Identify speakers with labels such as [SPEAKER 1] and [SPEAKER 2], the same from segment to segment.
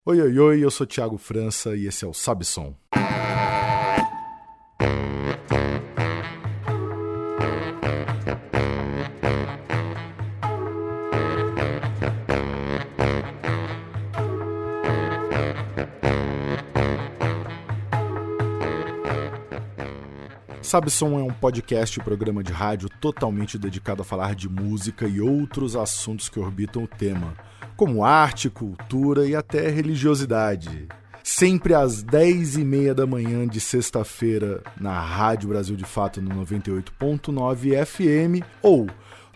[SPEAKER 1] Oi, oi, oi, eu sou Thiago França e esse é o Sabe Som. Sabe Som é um podcast e programa de rádio totalmente dedicado a falar de música e outros assuntos que orbitam o tema, como arte, cultura e até religiosidade. Sempre às 10h30 da manhã de sexta-feira na Rádio Brasil de Fato no 98.9 FM, ou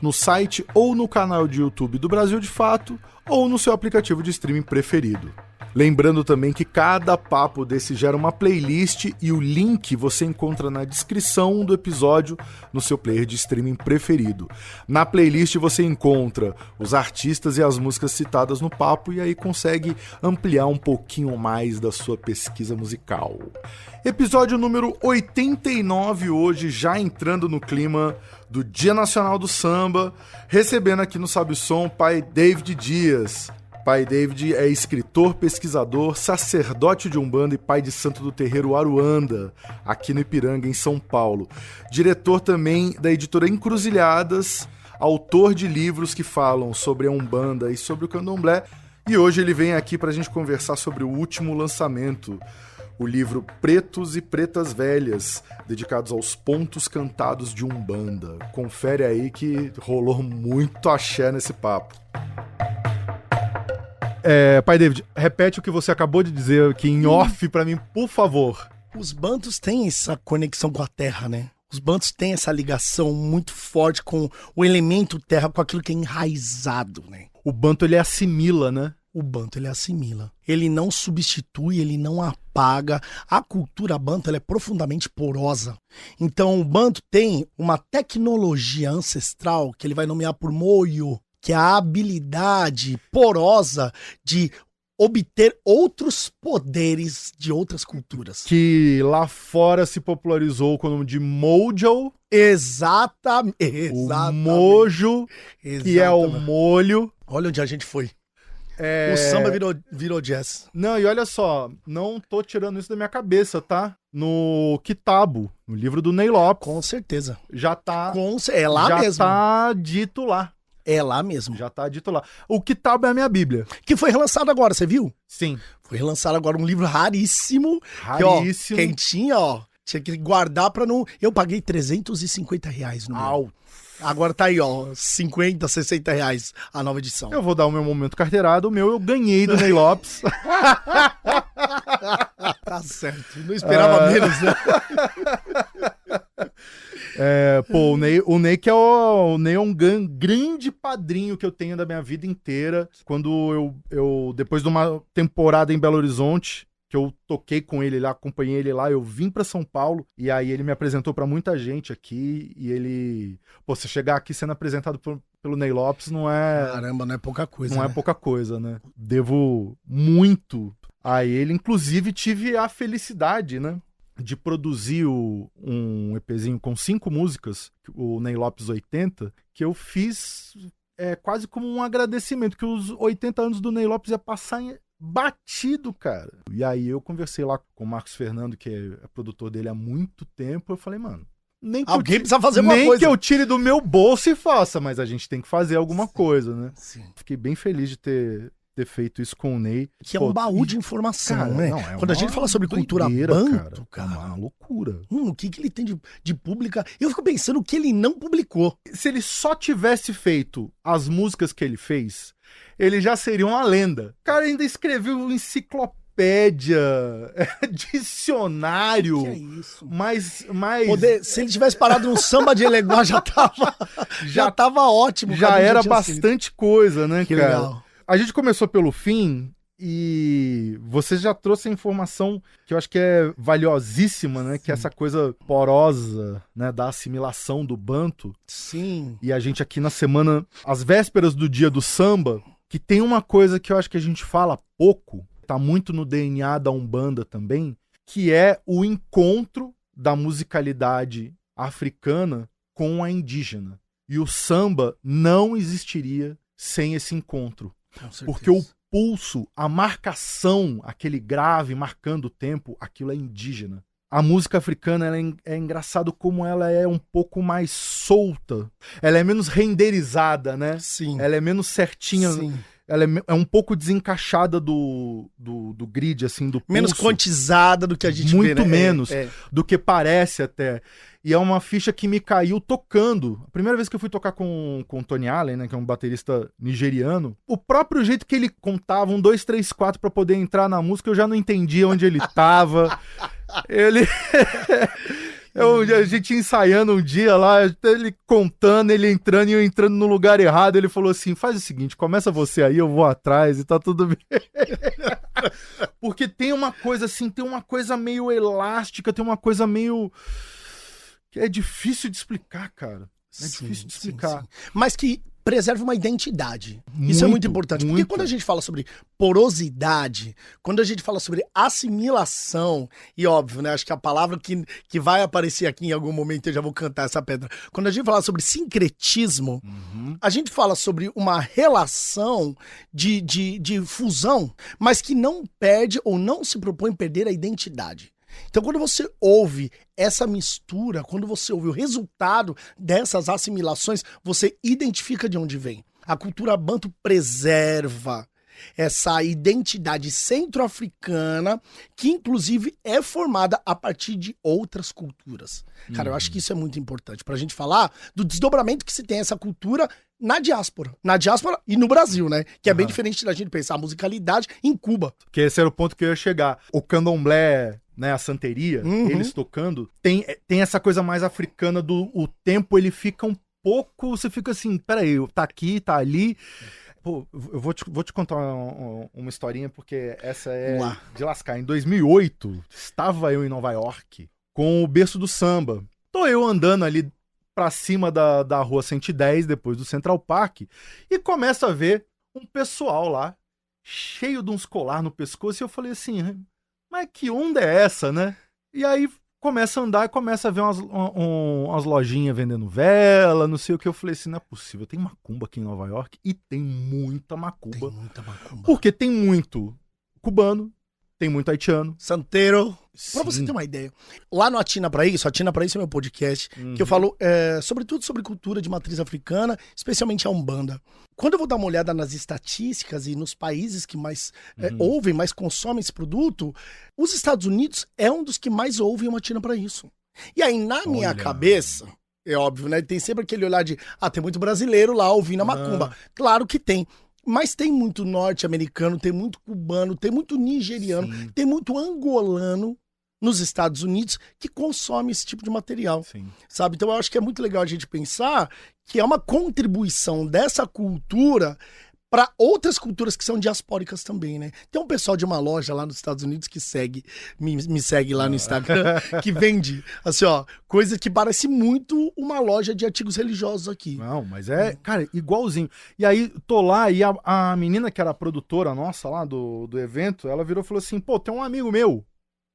[SPEAKER 1] no site ou no canal de YouTube do Brasil de Fato, ou no seu aplicativo de streaming preferido. Lembrando também que cada papo desse gera uma playlist e o link você encontra na descrição do episódio no seu player de streaming preferido. Na playlist você encontra os artistas e as músicas citadas no papo e aí consegue ampliar um pouquinho mais da sua pesquisa musical. Episódio número 89 hoje, já entrando no clima do Dia Nacional do Samba, recebendo aqui no Sabe Som o pai David Dias. Pai David é escritor, pesquisador, sacerdote de Umbanda e pai de santo do terreiro Aruanda, aqui no Ipiranga, em São Paulo. Diretor também da editora Encruzilhadas, autor de livros que falam sobre a Umbanda e sobre o Candomblé. E hoje ele vem aqui para a gente conversar sobre o último lançamento, o livro Pretos e Pretas Velhas, dedicados aos pontos cantados de Umbanda. Confere aí que rolou muito axé nesse papo. Pai David, repete o que você acabou de dizer aqui em off pra mim, por favor.
[SPEAKER 2] Os bantos têm essa conexão com a terra, né? Os bantos têm essa ligação muito forte com o elemento terra, com aquilo que é enraizado, né?
[SPEAKER 1] O banto, ele assimila, né?
[SPEAKER 2] O banto, ele assimila. Ele não substitui, ele não apaga. A cultura banto, ela é profundamente porosa. Então, o banto tem uma tecnologia ancestral que ele vai nomear por moio, que é a habilidade porosa de obter outros poderes de outras culturas.
[SPEAKER 1] Que lá fora se popularizou com o nome de Mojo.
[SPEAKER 2] Exatamente.
[SPEAKER 1] O mojo, que é o molho.
[SPEAKER 2] Olha onde a gente foi. O samba virou jazz.
[SPEAKER 1] Não, e olha só, não tô tirando isso da minha cabeça, tá? No Kitabo, no livro do Ney Lopes.
[SPEAKER 2] Com certeza.
[SPEAKER 1] Já tá...
[SPEAKER 2] É lá
[SPEAKER 1] já
[SPEAKER 2] mesmo.
[SPEAKER 1] Já tá dito lá.
[SPEAKER 2] É lá mesmo.
[SPEAKER 1] Já tá dito lá. O Kitabo é a minha Bíblia.
[SPEAKER 2] Que foi relançado agora, você viu?
[SPEAKER 1] Sim.
[SPEAKER 2] Foi relançado agora um livro raríssimo.
[SPEAKER 1] Raríssimo.
[SPEAKER 2] Que, ó, quentinho, ó. Tinha que guardar pra não... Eu paguei R$350 no meu. Agora tá aí, ó. 50, 60 reais a nova edição.
[SPEAKER 1] Eu vou dar o meu momento carteirado. O meu eu ganhei do Ney Lopes.
[SPEAKER 2] Tá certo. Não esperava menos, né?
[SPEAKER 1] O Ney que é um grande padrinho que eu tenho da minha vida inteira. Quando eu depois de uma temporada em Belo Horizonte, que eu toquei com ele lá, acompanhei ele lá, eu vim pra São Paulo, e aí ele me apresentou pra muita gente aqui, e ele... você chegar aqui sendo apresentado pelo Ney Lopes não é...
[SPEAKER 2] Caramba, não é pouca coisa,
[SPEAKER 1] Não
[SPEAKER 2] né?
[SPEAKER 1] é pouca coisa, né? Devo muito a ele, inclusive tive a felicidade, né, de produzir um EPzinho com 5 músicas, o Ney Lopes 80, que eu fiz quase como um agradecimento, que os 80 anos do Ney Lopes ia passar batido, cara. E aí eu conversei lá com o Marcos Fernando, que é produtor dele há muito tempo, eu falei, mano,
[SPEAKER 2] alguém precisa fazer alguma coisa.
[SPEAKER 1] Nem que eu tire do meu bolso e faça, mas a gente tem que fazer alguma coisa, né?
[SPEAKER 2] Sim.
[SPEAKER 1] Fiquei bem feliz de ter feito isso com o Ney.
[SPEAKER 2] Que é um baú de informação,
[SPEAKER 1] cara,
[SPEAKER 2] né?
[SPEAKER 1] Não,
[SPEAKER 2] Quando a gente fala sobre cultura banto, cara,
[SPEAKER 1] é uma loucura.
[SPEAKER 2] O que ele tem de pública? Eu fico pensando o que ele não publicou.
[SPEAKER 1] Se ele só tivesse feito as músicas que ele fez, ele já seria uma lenda. O cara ainda escreveu enciclopédia, dicionário.
[SPEAKER 2] Que é isso?
[SPEAKER 1] Mas...
[SPEAKER 2] Se ele tivesse parado no samba de Eleguá, já tava ótimo.
[SPEAKER 1] Já era bastante coisa, né,
[SPEAKER 2] que
[SPEAKER 1] cara?
[SPEAKER 2] Legal.
[SPEAKER 1] A gente começou pelo fim e você já trouxe a informação que eu acho que é valiosíssima, né? Sim. Que é essa coisa porosa, né? Da assimilação do banto.
[SPEAKER 2] Sim.
[SPEAKER 1] E a gente aqui na semana, às vésperas do dia do samba, que tem uma coisa que eu acho que a gente fala pouco, tá muito no DNA da Umbanda também, que é o encontro da musicalidade africana com a indígena. E o samba não existiria sem esse encontro. Porque o pulso, a marcação, aquele grave marcando o tempo, aquilo é indígena. A música africana é engraçado como ela é um pouco mais solta. Ela é menos renderizada, né?
[SPEAKER 2] Sim.
[SPEAKER 1] Ela é menos certinha.
[SPEAKER 2] Sim.
[SPEAKER 1] Ela é um pouco desencaixada do grid, assim, do pulso.
[SPEAKER 2] Menos quantizada do que a gente vê,
[SPEAKER 1] Muito
[SPEAKER 2] né?
[SPEAKER 1] menos do que parece até. E é uma ficha que me caiu tocando. A primeira vez que eu fui tocar com o Tony Allen, né, que é um baterista nigeriano, o próprio jeito que ele contava 1, 2, 3, 4 pra poder entrar na música, eu já não entendia onde ele tava. Ele... A gente ensaiando um dia lá, ele contando, ele entrando e eu entrando no lugar errado. Ele falou assim, faz o seguinte, começa você aí, eu vou atrás e tá tudo bem. Porque tem uma coisa assim, tem uma coisa meio elástica, tem uma coisa meio... que é difícil de explicar, cara. Difícil de explicar.
[SPEAKER 2] Sim. Mas que preserva uma identidade. Isso é muito importante. Porque quando a gente fala sobre porosidade, quando a gente fala sobre assimilação, e óbvio, né? Acho que a palavra que vai aparecer aqui em algum momento, eu já vou cantar essa pedra. Quando a gente fala sobre sincretismo, a gente fala sobre uma relação de fusão, mas que não perde ou não se propõe perder a identidade. Então, quando você ouve essa mistura, quando você ouve o resultado dessas assimilações, você identifica de onde vem. A cultura banto preserva essa identidade centro-africana, que inclusive é formada a partir de outras culturas. Cara, eu acho que isso é muito importante pra gente falar do desdobramento que se tem essa cultura na diáspora. Na diáspora e no Brasil, né? Que é bem diferente da gente pensar a musicalidade em Cuba.
[SPEAKER 1] Que esse era o ponto que eu ia chegar. O candomblé, né, a santeria, eles tocando, tem essa coisa mais africana o tempo, ele fica um pouco, você fica assim, peraí, tá aqui, tá ali. Pô, eu vou te contar uma historinha, porque essa é de lascar. Em 2008, estava eu em Nova York com o berço do samba. Tô eu andando ali pra cima da rua 110, depois do Central Park, e começo a ver um pessoal lá, cheio de uns colar no pescoço, e eu falei assim, mas que onda é essa, né? E aí começa a andar e começa a ver umas lojinhas vendendo vela, não sei o que. Eu falei assim, não é possível, tem macumba aqui em Nova York e tem muita macumba.
[SPEAKER 2] Tem muita macumba.
[SPEAKER 1] Porque tem muito cubano, tem muito haitiano.
[SPEAKER 2] Santeiro.
[SPEAKER 1] Sim.
[SPEAKER 2] Pra você ter uma ideia. Lá no Atina Pra Isso é meu podcast, que eu falo sobretudo sobre cultura de matriz africana, especialmente a Umbanda. Quando eu vou dar uma olhada nas estatísticas e nos países que mais ouvem, mais consomem esse produto, os Estados Unidos é um dos que mais ouvem o Atina Pra Isso. E aí, na minha cabeça, é óbvio, né? Tem sempre aquele olhar de, tem muito brasileiro lá ouvindo a macumba. Claro que tem. Mas tem muito norte-americano, tem muito cubano, tem muito nigeriano, tem muito angolano nos Estados Unidos que consome esse tipo de material, sabe? Então eu acho que é muito legal a gente pensar que é uma contribuição dessa cultura para outras culturas que são diaspóricas também, né? Tem um pessoal de uma loja lá nos Estados Unidos que me segue lá no Instagram, que vende, assim, ó, coisa que parece muito uma loja de artigos religiosos aqui.
[SPEAKER 1] Não, mas é, cara, igualzinho. E aí, tô lá e a menina que era a produtora nossa lá do evento, ela virou e falou assim, pô, tem um amigo meu,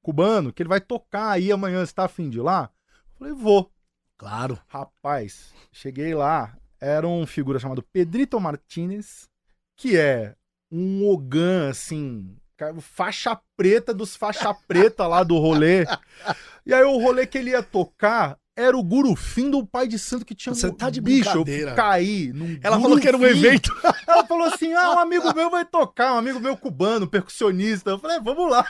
[SPEAKER 1] cubano, que ele vai tocar aí amanhã, você tá afim de ir lá? Eu falei, vou.
[SPEAKER 2] Claro.
[SPEAKER 1] Rapaz, cheguei lá, era um figura chamado Pedrito Martínez, que é um ogã, assim, faixa preta dos faixa preta lá do rolê. E aí o rolê que ele ia tocar era o Gurufim do Pai de Santo que tinha...
[SPEAKER 2] Você tá de
[SPEAKER 1] bicho,
[SPEAKER 2] brincadeira.
[SPEAKER 1] eu caí num
[SPEAKER 2] Ela falou que era um evento.
[SPEAKER 1] Ela falou assim, um amigo meu vai tocar, um amigo meu cubano, percussionista. Eu falei, vamos lá.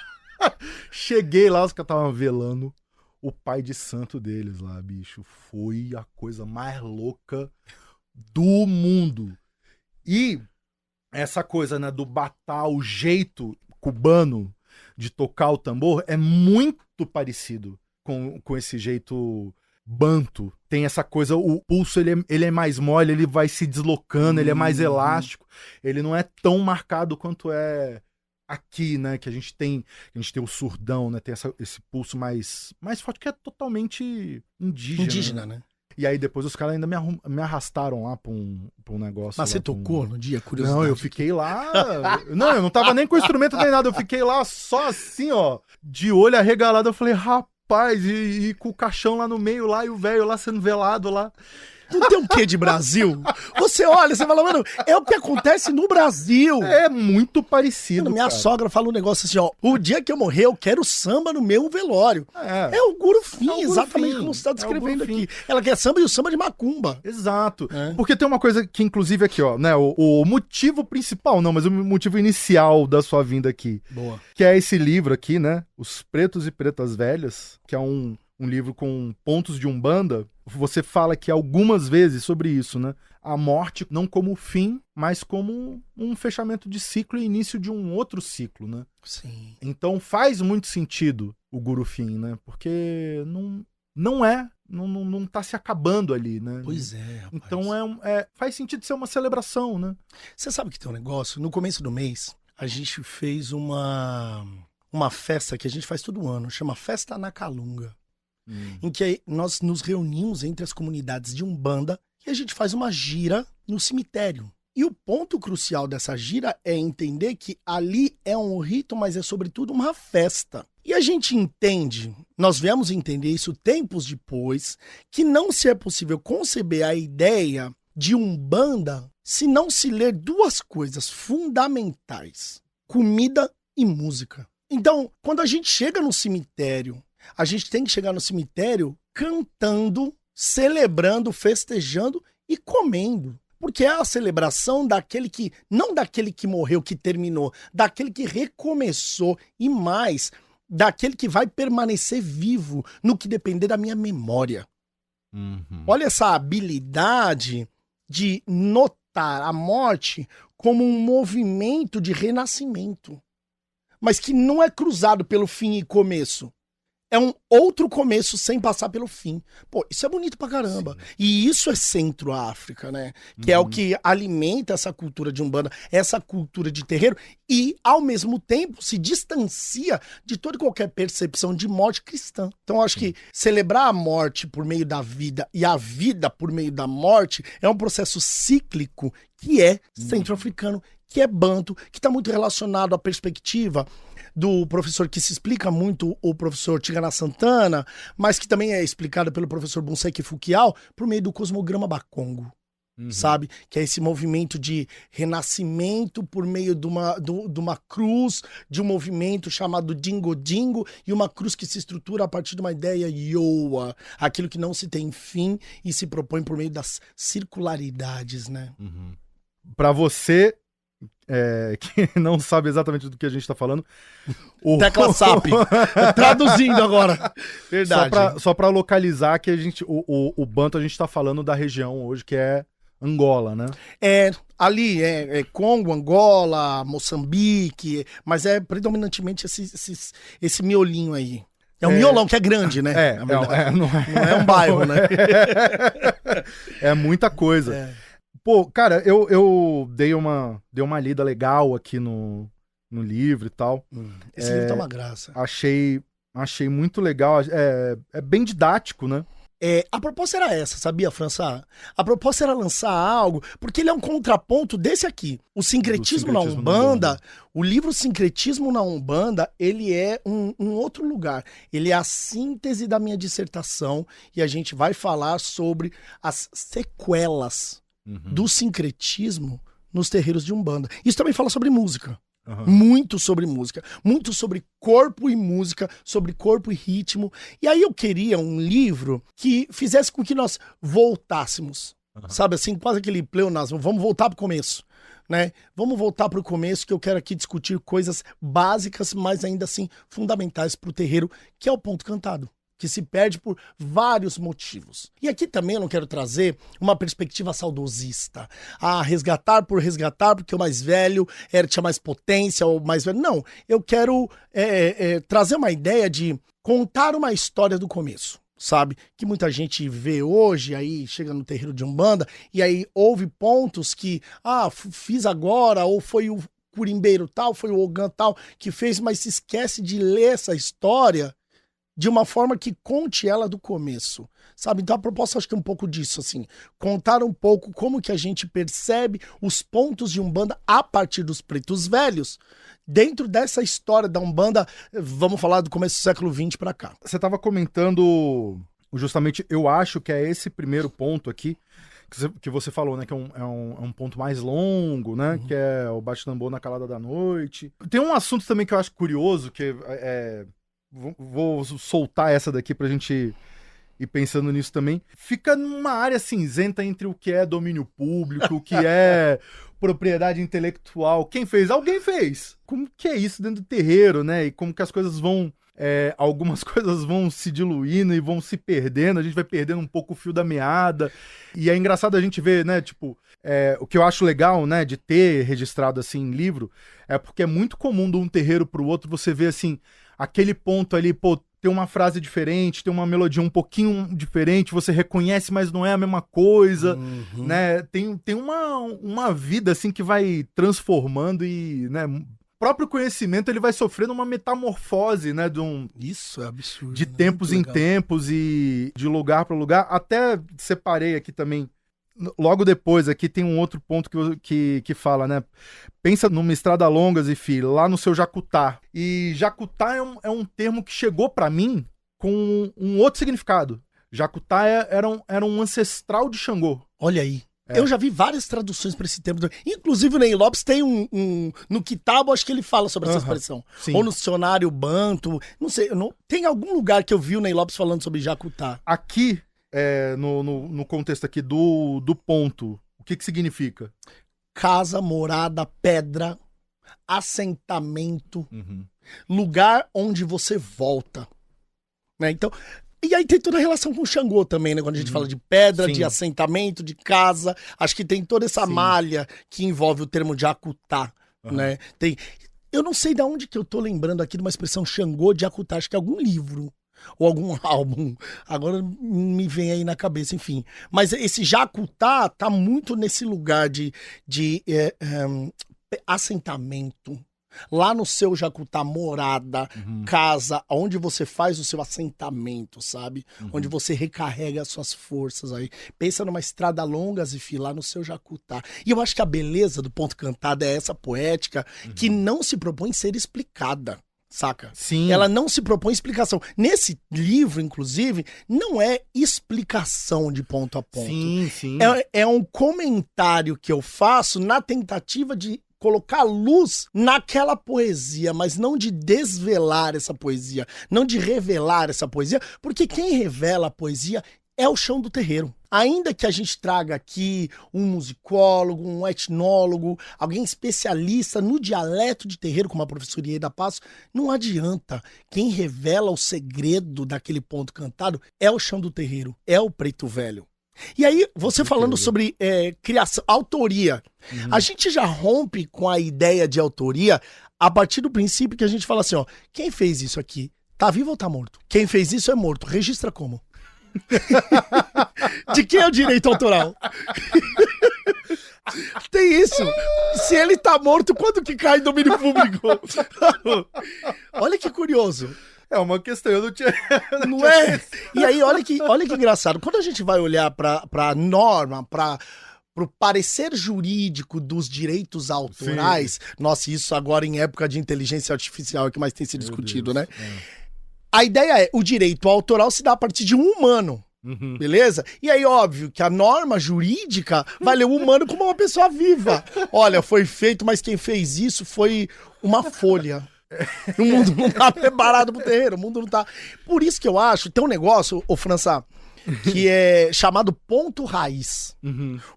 [SPEAKER 1] Cheguei lá, os caras estavam velando o Pai de Santo deles lá, bicho. Foi a coisa mais louca do mundo. E essa coisa, né, do batá, o jeito cubano de tocar o tambor é muito parecido com esse jeito banto. Tem essa coisa, o pulso ele é mais mole, ele vai se deslocando, ele é mais elástico, ele não é tão marcado quanto é aqui, né, que a gente tem o surdão, né, tem esse pulso mais forte, que é totalmente indígena,
[SPEAKER 2] né?
[SPEAKER 1] E aí depois os caras ainda me arrastaram lá pra um negócio.
[SPEAKER 2] Mas você tocou no dia, curiosidade?
[SPEAKER 1] Não, eu fiquei lá... Não, eu não tava nem com o instrumento nem nada, eu fiquei lá só assim, ó, de olho arregalado. Eu falei, rapaz, e com o caixão lá no meio lá, e o velho lá sendo velado lá.
[SPEAKER 2] Não tem um quê de Brasil? Você olha, você fala, mano, é o que acontece no Brasil.
[SPEAKER 1] É muito parecido,
[SPEAKER 2] Mano, minha
[SPEAKER 1] cara.
[SPEAKER 2] sogra fala um negócio assim, ó, o dia que eu morrer, eu quero samba no meu velório. É o Gurufim,
[SPEAKER 1] É o
[SPEAKER 2] exatamente
[SPEAKER 1] Gurufim.
[SPEAKER 2] como você está descrevendo
[SPEAKER 1] É o Gurufim.
[SPEAKER 2] aqui. Ela quer samba e o samba de macumba.
[SPEAKER 1] Exato.
[SPEAKER 2] É.
[SPEAKER 1] Porque tem uma coisa que, inclusive, aqui, ó, né? O motivo principal, não, mas o motivo inicial da sua vinda aqui.
[SPEAKER 2] Boa.
[SPEAKER 1] Que é esse livro aqui, né? Os Pretos e Pretas Velhas, que é um livro com pontos de Umbanda. Você fala aqui algumas vezes sobre isso, né? A morte não como fim, mas como um fechamento de ciclo e início de um outro ciclo, né?
[SPEAKER 2] Sim.
[SPEAKER 1] Então faz muito sentido o Gurufim, né? Porque não tá se acabando ali, né?
[SPEAKER 2] Pois é, rapaz.
[SPEAKER 1] Então faz sentido ser uma celebração, né?
[SPEAKER 2] Você sabe que tem um negócio? No começo do mês, a gente fez uma festa que a gente faz todo ano, chama Festa na Calunga. Em que nós nos reunimos entre as comunidades de Umbanda e a gente faz uma gira no cemitério. E o ponto crucial dessa gira é entender que ali é um rito, mas é sobretudo uma festa. E a gente entende, nós viemos entender isso tempos depois, que não se é possível conceber a ideia de Umbanda se não se ler duas coisas fundamentais: comida e música. Então, quando a gente chega no cemitério, a gente tem que chegar no cemitério cantando, celebrando, festejando e comendo. Porque é a celebração daquele que, não daquele que morreu, que terminou, daquele que recomeçou e mais, daquele que vai permanecer vivo no que depender da minha memória. Olha essa habilidade de notar a morte como um movimento de renascimento, mas que não é cruzado pelo fim e começo. É um outro começo sem passar pelo fim. Pô, isso é bonito pra caramba. Sim. E isso é Centro-África, né? Que é o que alimenta essa cultura de Umbanda, essa cultura de terreiro e, ao mesmo tempo, se distancia de toda e qualquer percepção de morte cristã. Então, eu acho que celebrar a morte por meio da vida e a vida por meio da morte é um processo cíclico que é centro-africano, que é banto, que está muito relacionado à perspectiva do professor que se explica muito, o professor Tigana Santana, mas que também é explicado pelo professor Bonseki Fukiao por meio do cosmograma Bakongo, sabe? Que é esse movimento de renascimento por meio de uma cruz, de um movimento chamado Dingo Dingo, e uma cruz que se estrutura a partir de uma ideia Yoa, aquilo que não se tem fim e se propõe por meio das circularidades, né?
[SPEAKER 1] Pra você... que não sabe exatamente do que a gente tá falando.
[SPEAKER 2] Tecla SAP. Traduzindo agora. Verdade.
[SPEAKER 1] Só pra localizar que o Banto a gente tá falando da região hoje, que é Angola, né?
[SPEAKER 2] Ali é Congo, Angola, Moçambique, mas é predominantemente esse miolinho aí. É um miolão que é grande, né?
[SPEAKER 1] Não
[SPEAKER 2] é um bairro, né?
[SPEAKER 1] É muita coisa. Pô, cara, eu dei uma lida legal aqui no livro e tal.
[SPEAKER 2] Esse livro tá uma graça.
[SPEAKER 1] Achei muito legal. É bem didático, né?
[SPEAKER 2] A proposta era essa, sabia, França? A proposta era lançar algo, porque ele é um contraponto desse aqui. O sincretismo na Umbanda, o livro Sincretismo na Umbanda, ele é um outro lugar. Ele é a síntese da minha dissertação e a gente vai falar sobre as sequelas do sincretismo nos terreiros de Umbanda. Isso também fala sobre música. Muito sobre música. Muito sobre corpo e música, sobre corpo e ritmo. E aí eu queria um livro que fizesse com que nós voltássemos. Sabe assim, quase aquele pleonasmo. Vamos voltar pro começo, né? Vamos voltar pro começo, que eu quero aqui discutir coisas básicas, mas ainda assim fundamentais pro terreiro, que é o ponto cantado, que se perde por vários motivos. E aqui também eu não quero trazer uma perspectiva saudosista. Resgatar por resgatar, porque o mais velho tinha mais potência, ou mais velho. Não, eu quero trazer uma ideia de contar uma história do começo, sabe? Que muita gente vê hoje, aí chega no terreiro de Umbanda, e aí houve pontos que, fiz agora, ou foi o curimbeiro tal, foi o Ogã tal que fez, mas se esquece de ler essa história de uma forma que conte ela do começo, sabe? Então a proposta acho que é um pouco disso, assim, contar um pouco como que a gente percebe os pontos de Umbanda a partir dos pretos velhos, dentro dessa história da Umbanda, vamos falar do começo do século XX pra cá.
[SPEAKER 1] Você tava comentando justamente eu acho que é esse primeiro ponto aqui que você falou, né? Que é um ponto mais longo, né? Que é o bate-tambor na calada da noite. Tem um assunto também que eu acho curioso, que vou soltar essa daqui pra gente ir pensando nisso também. Fica numa área cinzenta entre o que é domínio público, o que é propriedade intelectual. Quem fez? Alguém fez. Como que é isso dentro do terreiro, né? E como que as coisas vão... algumas coisas vão se diluindo e vão se perdendo, a gente vai perdendo um pouco o fio da meada, e é engraçado a gente ver, né, tipo, o que eu acho legal, né, de ter registrado, assim, em livro, é porque é muito comum de um terreiro pro outro você ver, assim, aquele ponto ali, pô, tem uma frase diferente, tem uma melodia um pouquinho diferente, você reconhece, mas não é a mesma coisa, né, tem uma vida, assim, que vai transformando e, né, próprio conhecimento ele vai sofrendo uma metamorfose, né,
[SPEAKER 2] Isso é absurdo.
[SPEAKER 1] De tempos em tempos e de lugar para lugar. Até separei aqui também, logo depois aqui tem um outro ponto que fala, né, pensa numa estrada longa, Zifi, lá no seu Jacutá. E Jacutá é um termo que chegou para mim com um outro significado. Jacutá era um ancestral de Xangô.
[SPEAKER 2] Olha aí. Eu já vi várias traduções para esse termo. Inclusive o Ney Lopes tem no Kitabo, acho que ele fala sobre essa expressão.
[SPEAKER 1] Sim.
[SPEAKER 2] Ou no dicionário Banto, não sei. Tem algum lugar que eu vi o Ney Lopes falando sobre Jacutá.
[SPEAKER 1] Aqui, no contexto aqui do ponto, o que significa?
[SPEAKER 2] Casa, morada, pedra, assentamento, lugar onde você volta. Né? Então... E aí tem toda a relação com o Xangô também, né? Quando a gente fala de pedra, de assentamento, de casa. Acho que tem toda essa malha que envolve o termo de Jacutá, né? Eu não sei de onde que eu tô lembrando aqui de uma expressão Xangô de Jacutá. Acho que é algum livro ou algum álbum. Agora me vem aí na cabeça, enfim. Mas esse Jacutá tá muito nesse lugar de assentamento. Lá no seu Jacutá, morada, casa, onde você faz o seu assentamento, sabe? Onde você recarrega as suas forças aí. Pensa numa estrada longa, Zifi, lá no seu Jacutá. E eu acho que a beleza do ponto cantado é essa poética que não se propõe ser explicada, saca?
[SPEAKER 1] Sim.
[SPEAKER 2] Ela não se propõe explicação. Nesse livro, inclusive, não é explicação de ponto a ponto.
[SPEAKER 1] Sim.
[SPEAKER 2] É um comentário que eu faço na tentativa de colocar luz naquela poesia, mas não de desvelar essa poesia, não de revelar essa poesia, porque quem revela a poesia é o chão do terreiro. Ainda que a gente traga aqui um musicólogo, um etnólogo, alguém especialista no dialeto de terreiro, como a professora Ieda Passo, não adianta. Quem revela o segredo daquele ponto cantado é o chão do terreiro, é o preto velho. E aí, você falando sobre criação, autoria, a gente já rompe com a ideia de autoria a partir do princípio que a gente fala assim, ó, quem fez isso aqui, tá vivo ou tá morto? Quem fez isso é morto, registra como? De quem é o direito autoral? Tem isso. Se ele tá morto, quando que cai em domínio público? Olha que curioso.
[SPEAKER 1] É uma questão, eu não tinha...
[SPEAKER 2] Não é? E aí, olha que engraçado. Quando a gente vai olhar pra norma, pro parecer jurídico dos direitos autorais, nossa, isso agora em época de inteligência artificial é que mais tem sido discutido, né? A ideia é, o direito autoral se dá a partir de um humano. Beleza? E aí, óbvio que a norma jurídica vai ler o humano como uma pessoa viva. Olha, foi feito, mas quem fez isso foi uma folha. O mundo não tá preparado pro terreiro, o mundo não tá... Por isso que eu acho, tem um negócio, ô França, que é chamado ponto raiz.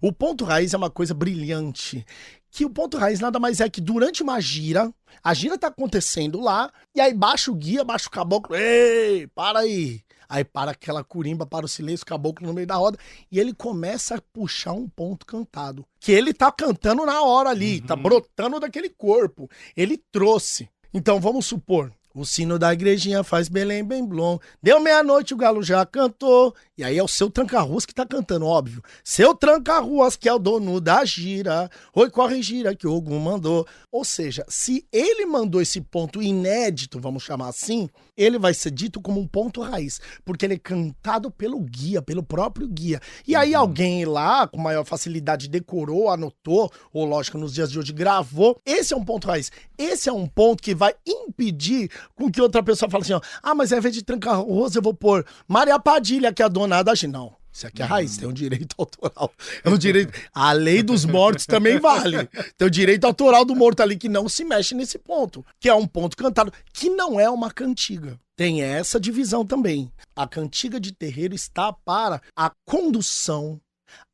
[SPEAKER 2] O ponto raiz é uma coisa brilhante. Que o ponto raiz nada mais é que durante uma gira, a gira tá acontecendo lá, e aí baixa o guia, baixa o caboclo, ei, para aí. Aí para aquela curimba, para o silêncio, o caboclo no meio da roda, e ele começa a puxar um ponto cantado. Que ele tá cantando na hora ali, tá brotando daquele corpo. Ele trouxe. Então vamos supor, o sino da igrejinha faz Belém bem blom, deu meia-noite, o galo já cantou, e aí é o seu tranca-ruas que tá cantando, óbvio. Seu tranca-ruas que é o dono da gira, oi, corre gira que o Ogum mandou. Ou seja, se ele mandou esse ponto inédito, vamos chamar assim, ele vai ser dito como um ponto raiz, porque ele é cantado pelo guia, pelo próprio guia. E aí alguém lá, com maior facilidade, decorou, anotou, ou lógico, nos dias de hoje gravou. Esse é um ponto raiz. Esse é um ponto que vai impedir com que outra pessoa fala assim, ó, mas ao invés de Tranca-Rua, eu vou pôr Maria Padilha, que é a dona da gente. Não, isso aqui é raiz, tem um direito autoral. É um direito... A lei dos mortos também vale. Tem o direito autoral do morto ali que não se mexe nesse ponto, que é um ponto cantado, que não é uma cantiga. Tem essa divisão também. A cantiga de terreiro está para a condução,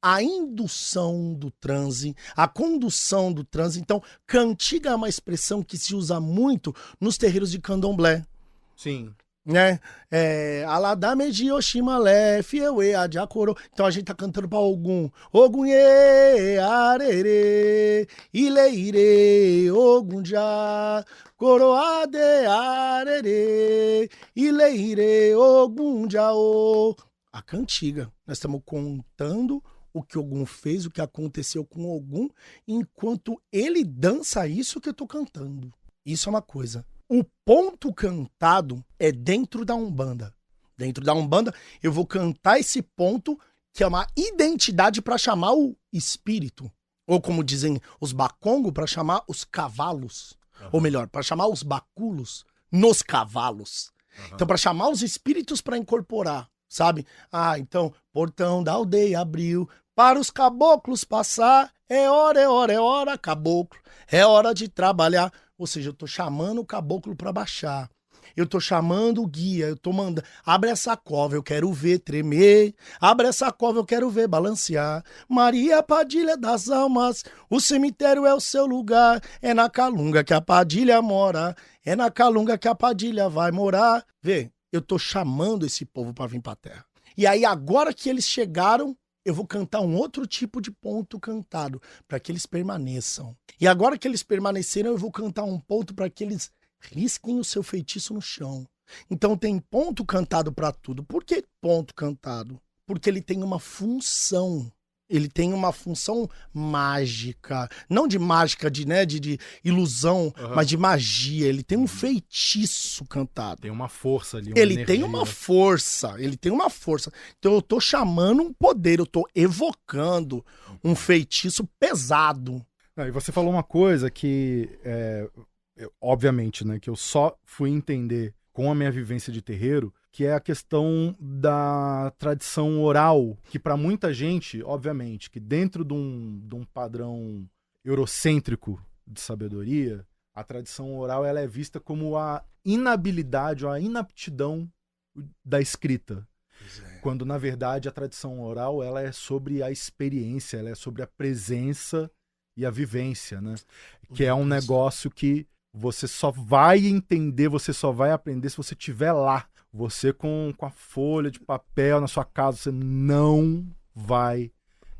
[SPEAKER 2] a indução do transe, a condução do transe. Então, cantiga é uma expressão que se usa muito nos terreiros de candomblé.
[SPEAKER 1] Sim.
[SPEAKER 2] Né? Aladame de Oximalé, Fieue, Adiacoro. Então a gente tá cantando pra Ogum. Ogum ye, arere, ileire, Ogum já, coroade, arere, ileire, Ogum já, o. A cantiga. Nós estamos contando o que Ogum fez, o que aconteceu com Ogum, enquanto ele dança isso que eu tô cantando. Isso é uma coisa. O ponto cantado é dentro da Umbanda. Dentro da Umbanda, eu vou cantar esse ponto que é uma identidade para chamar o espírito. Ou como dizem os bacongos, para chamar os cavalos. Uhum. Ou melhor, para chamar os baculos nos cavalos. Uhum. Então, para chamar os espíritos para incorporar, sabe? Então, portão da aldeia abriu, para os caboclos passar, é hora, caboclo, é hora de trabalhar. Ou seja, eu tô chamando o caboclo pra baixar. Eu tô chamando o guia, eu tô mandando. Abre essa cova, eu quero ver tremer. Abre essa cova, eu quero ver balancear. Maria Padilha das almas, o cemitério é o seu lugar. É na Calunga que a Padilha mora. É na Calunga que a Padilha vai morar. Vê, eu tô chamando esse povo pra vir pra terra. E aí, agora que eles chegaram, eu vou cantar um outro tipo de ponto cantado, para que eles permaneçam. E agora que eles permaneceram, eu vou cantar um ponto para que eles risquem o seu feitiço no chão. Então tem ponto cantado para tudo. Por que ponto cantado? Porque ele tem uma função. Ele tem uma função mágica. Não de mágica, de ilusão, mas de magia. Ele tem um feitiço cantado.
[SPEAKER 1] Tem uma força ali,
[SPEAKER 2] ele tem uma força. Então eu tô chamando um poder, eu tô evocando um feitiço pesado.
[SPEAKER 1] E você falou uma coisa que, obviamente, né, que eu só fui entender com a minha vivência de terreiro, que é a questão da tradição oral, que para muita gente, obviamente, que dentro de um padrão eurocêntrico de sabedoria, a tradição oral ela é vista como a inabilidade ou a inaptidão da escrita. Quando, na verdade, a tradição oral ela é sobre a experiência, ela é sobre a presença e a vivência, né? Que é um negócio que você só vai entender, você só vai aprender se você estiver lá. Você com a folha de papel na sua casa, você não vai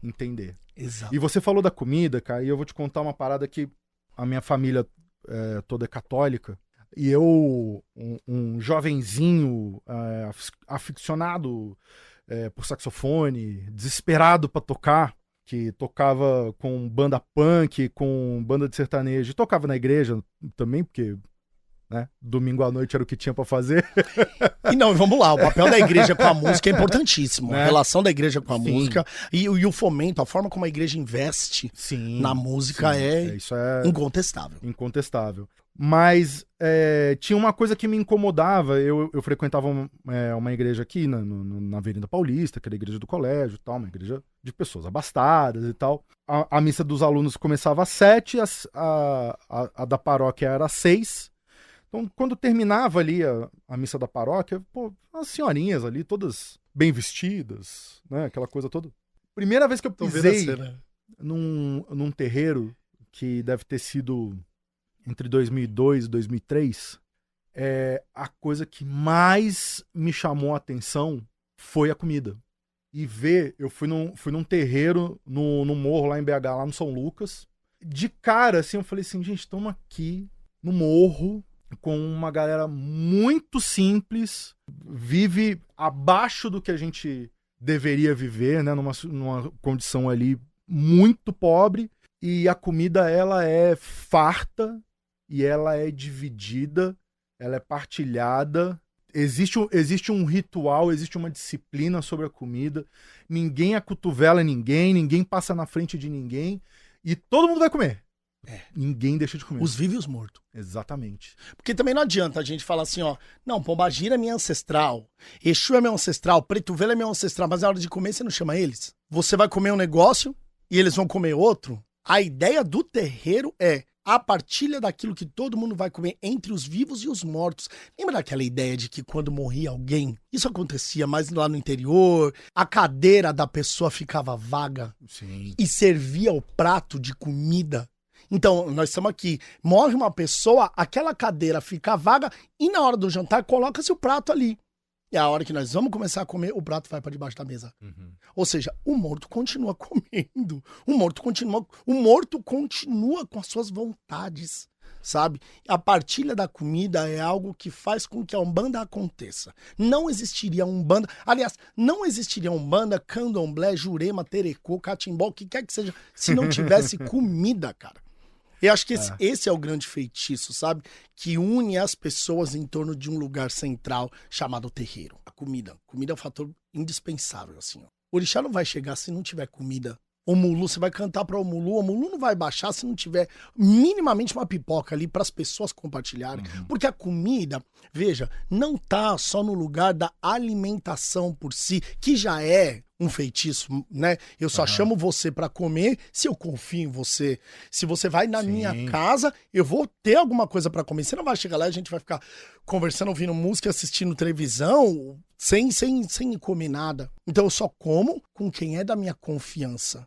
[SPEAKER 1] entender.
[SPEAKER 2] Exato.
[SPEAKER 1] E você falou da comida, cara, e eu vou te contar uma parada que a minha família toda é católica, e eu, um jovenzinho aficionado por saxofone, desesperado pra tocar, que tocava com banda punk, com banda de sertanejo, tocava na igreja também, porque... né? Domingo à noite era o que tinha pra fazer.
[SPEAKER 2] E não, vamos lá, o papel da igreja com a música é importantíssimo. Né? A relação da igreja com a música e o fomento, a forma como a igreja investe na música
[SPEAKER 1] isso é
[SPEAKER 2] incontestável.
[SPEAKER 1] Incontestável. Mas tinha uma coisa que me incomodava. Eu frequentava uma igreja aqui na Avenida Paulista, que era a igreja do colégio e tal, uma igreja de pessoas abastadas e tal. A missa dos alunos começava às 7, a da paróquia era às 6. Então, quando terminava ali a missa da paróquia, as senhorinhas ali, todas bem vestidas, né? Aquela coisa toda. Primeira vez que eu pisei num terreiro, que deve ter sido entre 2002 e 2003, a coisa que mais me chamou a atenção foi a comida. E eu fui num terreiro no morro lá em BH, lá no São Lucas. De cara, assim, eu falei assim, gente, estamos aqui no morro, com uma galera muito simples, vive abaixo do que a gente deveria viver, né, numa condição ali muito pobre, e a comida ela é farta, e ela é dividida, ela é partilhada, existe um ritual, existe uma disciplina sobre a comida, ninguém acotovela ninguém passa na frente de ninguém, e todo mundo vai comer. Ninguém deixa de comer.
[SPEAKER 2] Os vivos e os mortos.
[SPEAKER 1] Exatamente.
[SPEAKER 2] Porque também não adianta a gente falar assim, ó, não, Pombagira é minha ancestral, Exu é meu ancestral, Preto Velho é meu ancestral, mas na hora de comer você não chama eles. Você vai comer um negócio e eles vão comer outro. A ideia do terreiro é a partilha daquilo que todo mundo vai comer entre os vivos e os mortos. Lembra daquela ideia de que quando morria alguém, isso acontecia mais lá no interior, a cadeira da pessoa ficava vaga.
[SPEAKER 1] Sim.
[SPEAKER 2] E servia o prato de comida. Então, nós estamos aqui, morre uma pessoa, aquela cadeira fica vaga e na hora do jantar coloca-se o prato ali. E a hora que nós vamos começar a comer, o prato vai para debaixo da mesa. Ou seja, o morto continua comendo. O morto continua com as suas vontades, sabe? A partilha da comida é algo que faz com que a Umbanda aconteça. Não existiria Umbanda, aliás, não existiria Umbanda, Candomblé, Jurema, Terecô, Catimbó, o que quer que seja, se não tivesse comida, cara. Eu acho que esse é o grande feitiço, sabe? Que une as pessoas em torno de um lugar central chamado terreiro. A comida. Comida é um fator indispensável, assim, ó. O orixá não vai chegar se não tiver comida. O Mulu, você vai cantar para o Mulu não vai baixar se não tiver minimamente uma pipoca ali para as pessoas compartilharem. Porque a comida, veja, não tá só no lugar da alimentação por si, que já é um feitiço, né? Eu só chamo você para comer se eu confio em você. Se você vai na minha casa, eu vou ter alguma coisa para comer. Você não vai chegar lá e a gente vai ficar conversando, ouvindo música, assistindo televisão, sem comer nada. Então eu só como com quem é da minha confiança.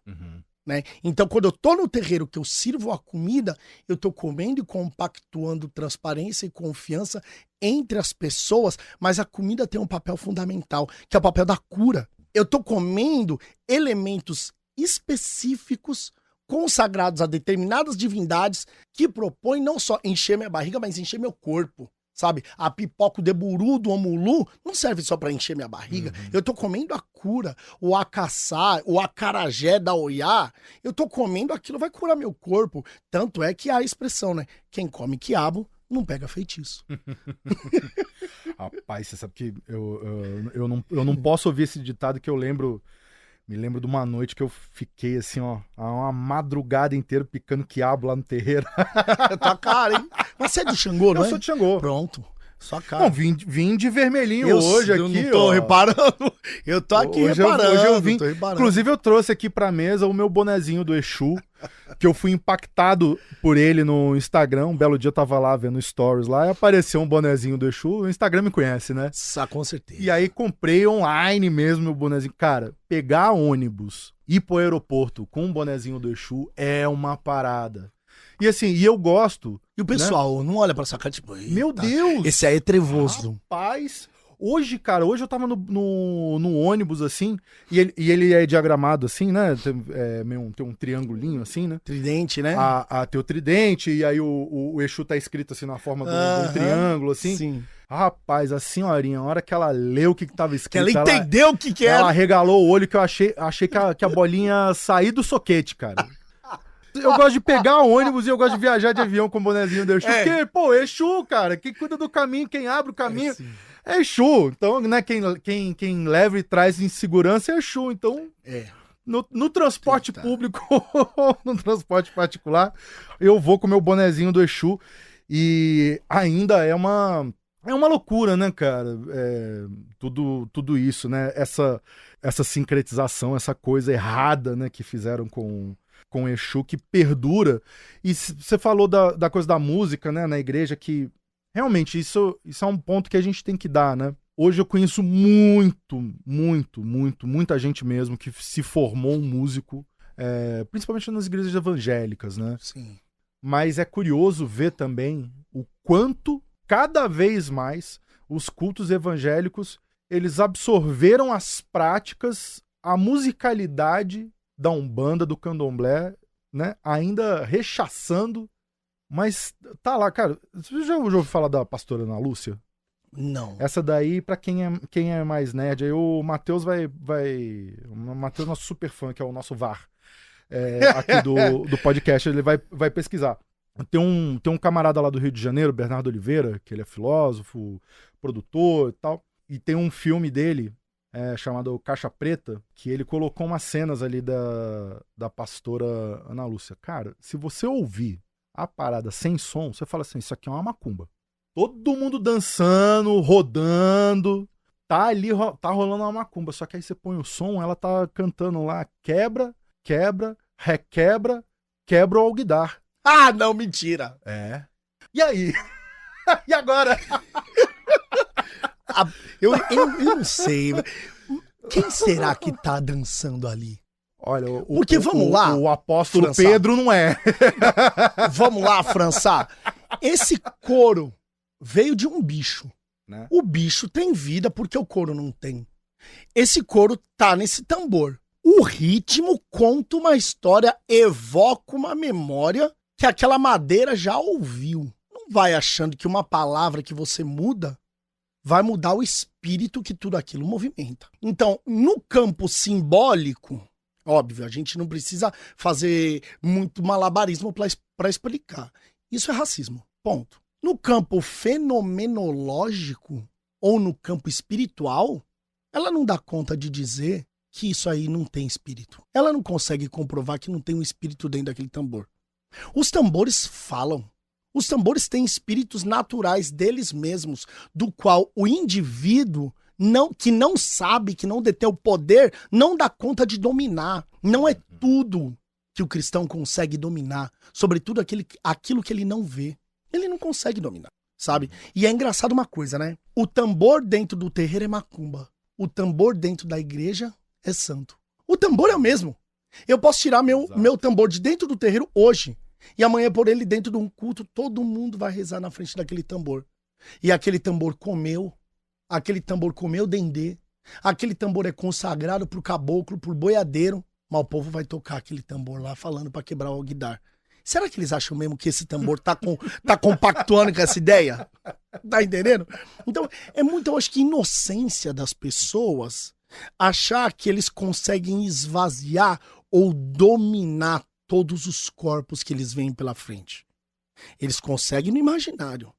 [SPEAKER 2] Né? Então, quando eu tô no terreiro que eu sirvo a comida, eu tô comendo e compactuando transparência e confiança entre as pessoas, mas a comida tem um papel fundamental, que é o papel da cura. Eu tô comendo elementos específicos consagrados a determinadas divindades que propõem não só encher minha barriga, mas encher meu corpo. Sabe? A pipoca, o deburu do Omulu não serve só para encher minha barriga. Eu tô comendo a cura, o acaçá, o acarajé da Oiá. Eu tô comendo aquilo, vai curar meu corpo. Tanto é que há a expressão, né? Quem come quiabo não pega feitiço.
[SPEAKER 1] Rapaz, você sabe que eu não posso ouvir esse ditado que me lembro de uma noite que eu fiquei assim, ó, uma madrugada inteira picando quiabo lá no terreiro.
[SPEAKER 2] Tá caro, hein? Mas você é de Xangô, não é?
[SPEAKER 1] Eu sou de Xangô.
[SPEAKER 2] Pronto. Só cara.
[SPEAKER 1] Não, vim de vermelhinho hoje aqui,
[SPEAKER 2] eu não tô reparando. Eu tô aqui reparando.
[SPEAKER 1] Hoje eu vim.
[SPEAKER 2] Tô reparando.
[SPEAKER 1] Inclusive, eu trouxe aqui pra mesa o meu bonezinho do Exu, que eu fui impactado por ele no Instagram. Um belo dia eu tava lá vendo stories lá e apareceu um bonezinho do Exu. O Instagram me conhece, né?
[SPEAKER 2] Com certeza.
[SPEAKER 1] E aí comprei online mesmo meu bonezinho. Cara, pegar ônibus, ir pro aeroporto com um bonezinho do Exu é uma parada. E assim, eu gosto.
[SPEAKER 2] E o pessoal não olha pra essa cara, tipo,
[SPEAKER 1] meu Deus!
[SPEAKER 2] Esse aí é trevoso.
[SPEAKER 1] Rapaz, hoje eu tava no ônibus, assim, e ele é diagramado, assim, né? Tem um triangulinho, assim, né?
[SPEAKER 2] Tridente, né?
[SPEAKER 1] Tem o tridente, e aí o Exu tá escrito, assim, na forma de um triângulo, assim.
[SPEAKER 2] Sim.
[SPEAKER 1] Rapaz, a senhorinha, a hora que ela leu o que tava escrito...
[SPEAKER 2] Que ela entendeu o que era.
[SPEAKER 1] Ela regalou o olho, que eu achei que a bolinha sair do soquete, cara. Eu gosto de pegar ônibus e eu gosto de viajar de avião com o bonezinho do Exu. Porque, pô, Exu, cara, quem cuida do caminho, quem abre o caminho é Exu. Então, né, quem leva e traz em segurança é Exu. Então, no transporte público, no transporte particular, eu vou com o meu bonezinho do Exu. E ainda é uma loucura, né, cara? Tudo isso, né? Essa sincretização, essa coisa errada, né, que fizeram com Exu, que perdura. E você falou da coisa da música, né, na igreja, que realmente isso é um ponto que a gente tem que dar, né? Hoje eu conheço muita gente mesmo que se formou um músico, principalmente nas igrejas evangélicas, né?
[SPEAKER 2] Sim.
[SPEAKER 1] Mas é curioso ver também o quanto, cada vez mais, os cultos evangélicos, eles absorveram as práticas, a musicalidade da Umbanda, do Candomblé, né? Ainda rechaçando, mas tá lá, cara. Você já ouviu falar da pastora Ana Lúcia?
[SPEAKER 2] Não.
[SPEAKER 1] Essa daí, pra quem é mais nerd, aí o Matheus o Matheus, nosso super fã, que é o nosso VAR, aqui do podcast, ele vai pesquisar. Tem um camarada lá do Rio de Janeiro, Bernardo Oliveira, que ele é filósofo, produtor e tal, e tem um filme dele, chamado Caixa Preta, que ele colocou umas cenas ali da pastora Ana Lúcia. Cara, se você ouvir A parada sem som, você fala assim, isso aqui é uma macumba. Todo mundo dançando, rodando, tá ali, tá rolando uma macumba. Só que aí você põe o som, ela tá cantando lá, quebra, quebra, requebra, quebra o alguidar.
[SPEAKER 2] Ah, não, mentira.
[SPEAKER 1] É. E aí? E agora?
[SPEAKER 2] Eu não sei. Quem será que tá dançando ali?
[SPEAKER 1] Olha,
[SPEAKER 2] porque vamos lá.
[SPEAKER 1] O apóstolo
[SPEAKER 2] França.
[SPEAKER 1] Pedro não é.
[SPEAKER 2] Vamos lá, França. Esse couro veio de um bicho.
[SPEAKER 1] Né?
[SPEAKER 2] O bicho tem vida porque o couro não tem. Esse couro tá nesse tambor. O ritmo conta uma história, evoca uma memória que aquela madeira já ouviu. Não vai achando que uma palavra que você muda vai mudar o espírito que tudo aquilo movimenta. Então, no campo simbólico, óbvio, a gente não precisa fazer muito malabarismo para explicar. Isso é racismo, ponto. No campo fenomenológico ou no campo espiritual, ela não dá conta de dizer que isso aí não tem espírito. Ela não consegue comprovar que não tem um espírito dentro daquele tambor. Os tambores falam. Os tambores têm espíritos naturais deles mesmos, do qual o indivíduo que não sabe, que não detém o poder, não dá conta de dominar. Não é tudo que o cristão consegue dominar, sobretudo aquilo que ele não vê. Ele não consegue dominar, sabe? E é engraçado uma coisa, né? O tambor dentro do terreiro é macumba. O tambor dentro da igreja é santo. O tambor é o mesmo. Eu posso tirar meu tambor de dentro do terreiro hoje. E amanhã, por ele dentro de um culto, todo mundo vai rezar na frente daquele tambor. E aquele tambor comeu dendê, aquele tambor é consagrado pro caboclo, pro boiadeiro, mas o povo vai tocar aquele tambor lá falando pra quebrar o alguidar. Será que eles acham mesmo que esse tambor tá compactuando com essa ideia? Tá entendendo? Então, é muito, eu acho que, inocência das pessoas achar que eles conseguem esvaziar ou dominar todos os corpos que eles veem pela frente. Eles conseguem no imaginário.